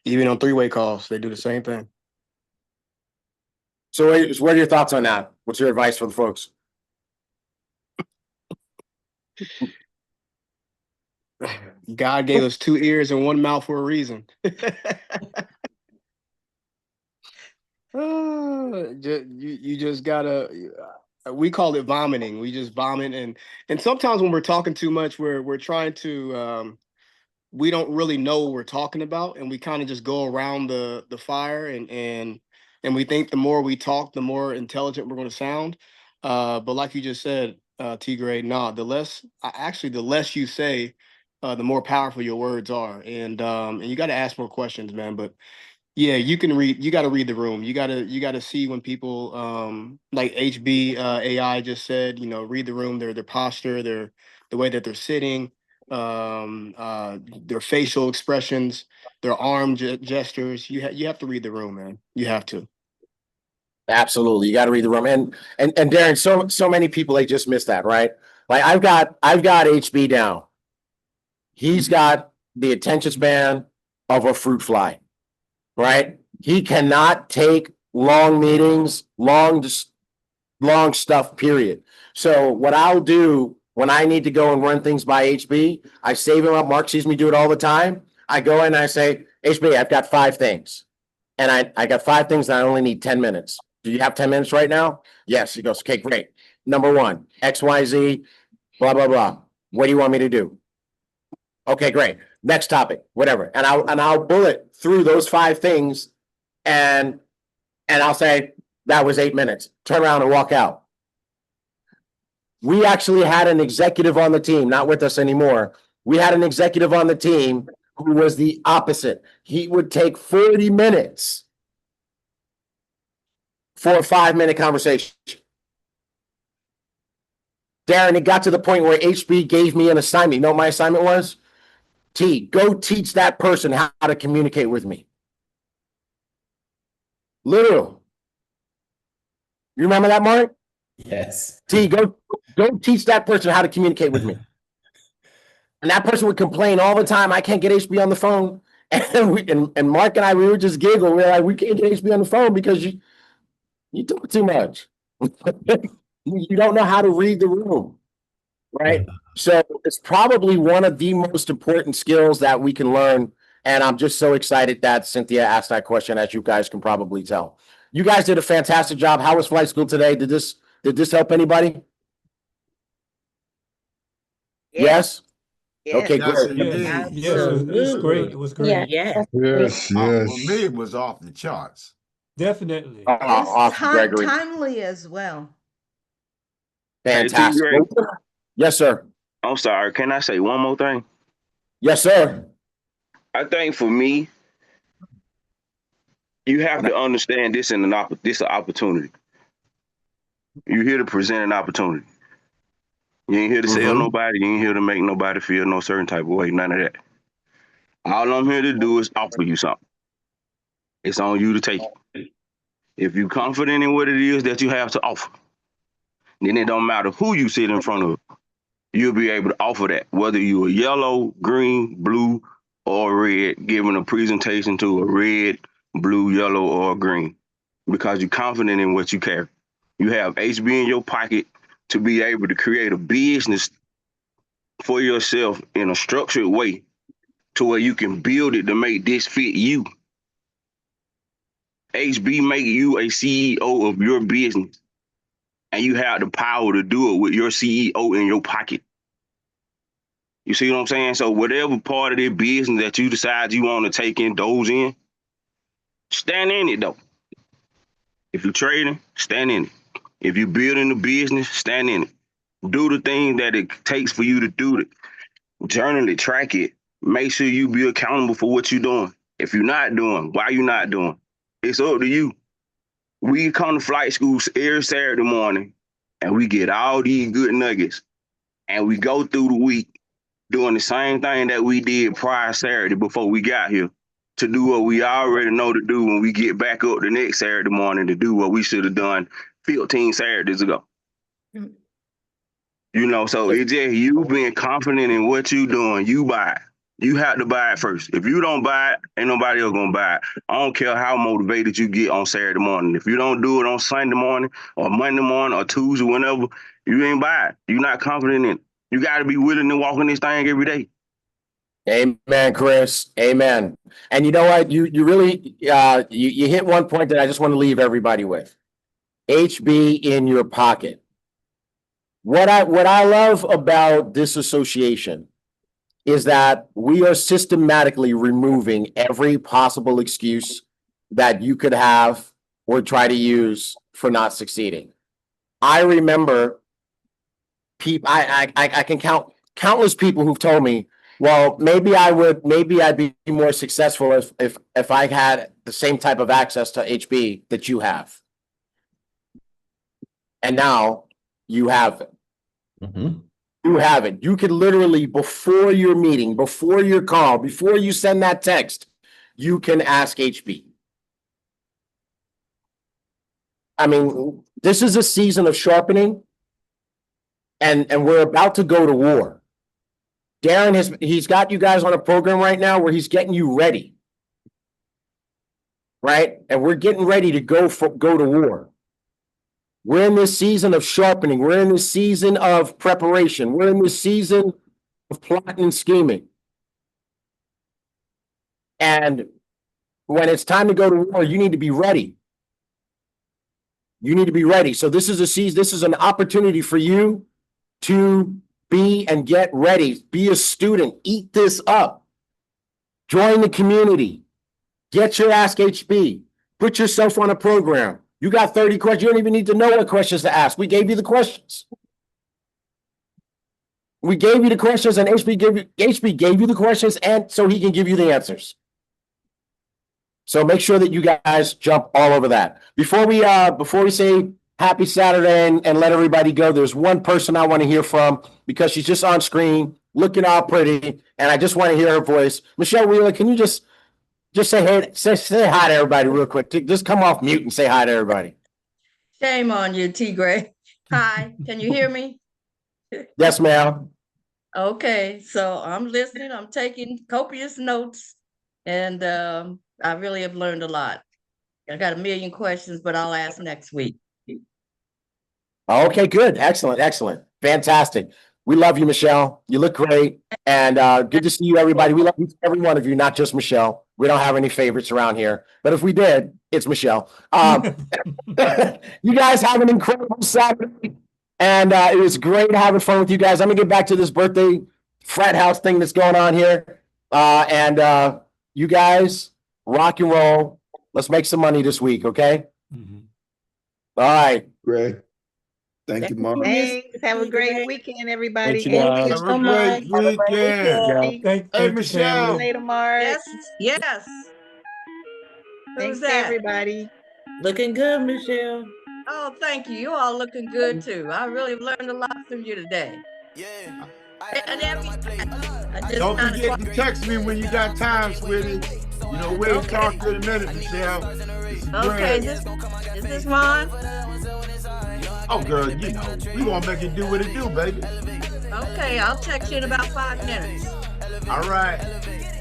Even on three-way calls, they do the same thing. So what are your thoughts on that? What's your advice for the folks? God gave us 2 ears and 1 mouth for a reason. You just gotta, we call it vomiting. We just vomit, and sometimes when we're talking too much, we're trying to we don't really know what we're talking about, and we kind of just go around the fire, and we think the more we talk, the more intelligent we're going to sound. But like you just said, T. Gray, the less you say, the more powerful your words are, and you got to ask more questions, man. But yeah, you got to read the room. You got to see when people, like HBAi just said, read the room, their posture, the way that they're sitting, their facial expressions, their arm gestures. You have to read the room, man. You have to. Absolutely, you got to read the room. And Darren, so many people, they just miss that, right? Like I've got HB down. He's got the attention span of a fruit fly, right? He cannot take long meetings, long stuff, period. So what I'll do when I need to go and run things by HB, I save him up. Mark sees me do it all the time. I go in and I say, HB, I've got 5 things. And I got 5 things and I only need 10 minutes. Do you have 10 minutes right now? Yes. He goes, okay, great. Number 1, XYZ, blah, blah, blah. What do you want me to do? Okay, great. Next topic, whatever. And I'll bullet through those 5 things. And And I'll say, that was 8 minutes. Turn around and walk out. We actually had an executive on the team, not with us anymore. We had an executive on the team who was the opposite. He would take 40 minutes for a 5-minute conversation. Darren, it got to the point where HB gave me an assignment. You know what my assignment was? Go teach that person how to communicate with me. Literal. You remember that, Mark? Yes. Go teach that person how to communicate with me. And that person would complain all the time, I can't get HB on the phone. And Mark and I, we would just giggle. We were like, we can't get HB on the phone because you talk too much. You don't know how to read the room, right? So it's probably one of the most important skills that we can learn. And I'm just so excited that Cynthia asked that question, as you guys can probably tell. You guys did a fantastic job. How was flight school today? Did this help anybody? Yes? Okay, Yes, great. yes, it was great. It was great. Yeah. Yes, For yes. me, it was off the charts. Definitely. It's Awesome, Gregory. timely as well. Hey, T. Fantastic. Greg, Yes, sir. I'm sorry. Can I say one more thing? Yes, sir. I think for me, you have to understand this in this an opportunity. You're here to present an opportunity. You ain't here to sell nobody. You ain't here to make nobody feel no certain type of way. None of that. All I'm here to do is offer you something. It's on you to take it. If you're confident in what it is that you have to offer, then it don't matter who you sit in front of. You'll be able to offer that, whether you're yellow, green, blue, or red, giving a presentation to a red, blue, yellow, or green, because you're confident in what you carry. You have HB in your pocket to be able to create a business for yourself in a structured way to where you can build it to make this fit you. HB make you a CEO of your business, and you have the power to do it with your CEO in your pocket. You see what I'm saying? So whatever part of their business that you decide you want to take in those in, stand in it though. If you're trading, stand in it. If you're building a business, stand in it. Do the things that it takes for you to do it. Journal it, track it. Make sure you be accountable for what you're doing. If you're not doing, why you not doing? It's up to you. We come to flight school every Saturday morning, and we get all these good nuggets, and we go through the week doing the same thing that we did prior Saturday before we got here, to do what we already know to do when we get back up the next Saturday morning to do what we should have done 15 Saturdays ago. You know, so it's just you being confident in what you doing. You buy it. You have to buy it first. If you don't buy it, ain't nobody else gonna buy it. I don't care how motivated you get on Saturday morning. If you don't do it on Sunday morning or Monday morning or Tuesday, whenever, you ain't buy it. You're not confident in it. You got to be willing to walk in this thing every day. Amen, Chris. Amen. And you know what? You really you hit one point that I just want to leave everybody with. HB in your pocket. What I love about this association is that we are systematically removing every possible excuse that you could have or try to use for not succeeding. I remember people, I can count countless people who've told me, well, maybe I'd be more successful if I had the same type of access to HB that you have. And now you have it. You have it. You could literally, before your meeting, before your call, before you send that text, you can ask HB. I mean, this is a season of sharpening, and we're about to go to war. Darren he's got you guys on a program right now where he's getting you ready. Right? And we're getting ready to go to war. We're in this season of sharpening. We're in this season of preparation. We're in this season of plotting and scheming. And when it's time to go to war, you need to be ready. You need to be ready. So this is a season, this is an opportunity for you to be and get ready. Be a student. Eat this up. Join the community. Get your Ask HB. Put yourself on a program. You got 30 questions. You don't even need to know what questions to ask. We gave you the questions. We gave you the questions, and HB gave you the questions, and so he can give you the answers. So make sure that you guys jump all over that. Before we say happy Saturday and let everybody go, there's one person I want to hear from because she's just on screen, looking all pretty, and I just want to hear her voice. Michelle Wheeler, can you just say hey, say hi to everybody real quick? Just come off mute and say hi to everybody. Shame on you, T. Gray. Hi, can you hear me? Yes, ma'am. Okay, so I'm listening. I'm taking copious notes, and I really have learned a lot. I got a million questions, but I'll ask next week. Okay, good. Excellent. Excellent. Fantastic. We love you, Michelle. You look great. And good to see you, everybody. We love every one of you, not just Michelle. We don't have any favorites around here. But if we did, it's Michelle. You guys have an incredible Saturday. And it was great having fun with you guys. I'm going to get back to this birthday frat house thing that's going on here. And you guys rock and roll. Let's make some money this week, okay? All right. Great. Thank you, Mark. Thanks. Have a great weekend, everybody. Thank you so much. Have a great weekend. Hey, Michelle. Later, Mark. Yes. Thanks, that? everybody. Looking good, Michelle. Oh, thank you. You all looking good too. I really learned a lot from you today. Yeah. And Don't forget to text me when you got time, sweetie. You know, we'll talk in a minute, Michelle. Okay, is this Ron? Oh, girl, you know, we gonna make it do what it do, baby. Okay, I'll text you in about 5 minutes. All right.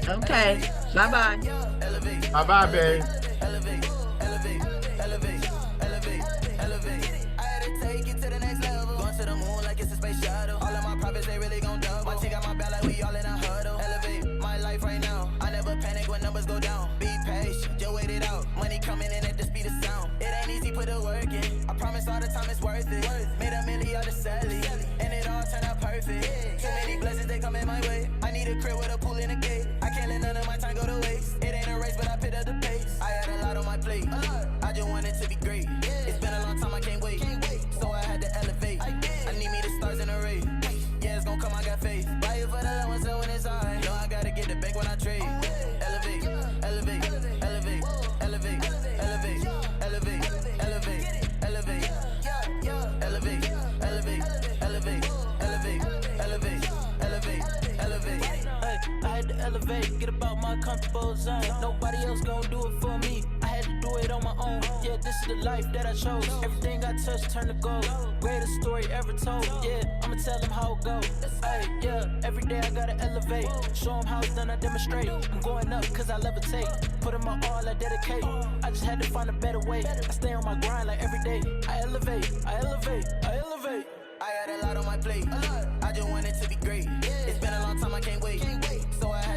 Okay, bye-bye. Bye-bye, babe. All the time it's worth it. Made a million on the celly, and it all turned out perfect. Too many blessings, they coming my way. I need a crib with a pool in a gate. I can't let none of my time go to waste. It ain't a race, but I picked up the pace. I had a lot on my plate. I just wanted to be great. It's been a long time, I can't wait. So I had to elevate. I need me the stars in a race. Yeah, it's gonna come, I got faith. Buy it for the low and so when it's high. Know I gotta get the bank when I trade. Elevate, elevate, elevate, elevate, elevate, elevate, elevate. Elevate, elevate, elevate, elevate, elevate, elevate, elevate, elevate. Hey, I had to elevate, get about my comfortable zone. Nobody else gonna do it for me. I had to do it on my own. Yeah, this is the life that I chose. Everything I touch turn to gold. Greatest story ever told. Yeah, I'ma tell them how it goes. Hey, yeah, every day I gotta elevate. Show them how it's done, I demonstrate. I'm going up cause I levitate. Put in my all, I dedicate. I just had to find a better way. I stay on my grind like every day. I elevate, I elevate, I elevate. I had a lot on my plate. I just wanted to be great. It's been a long time, I can't wait. So I had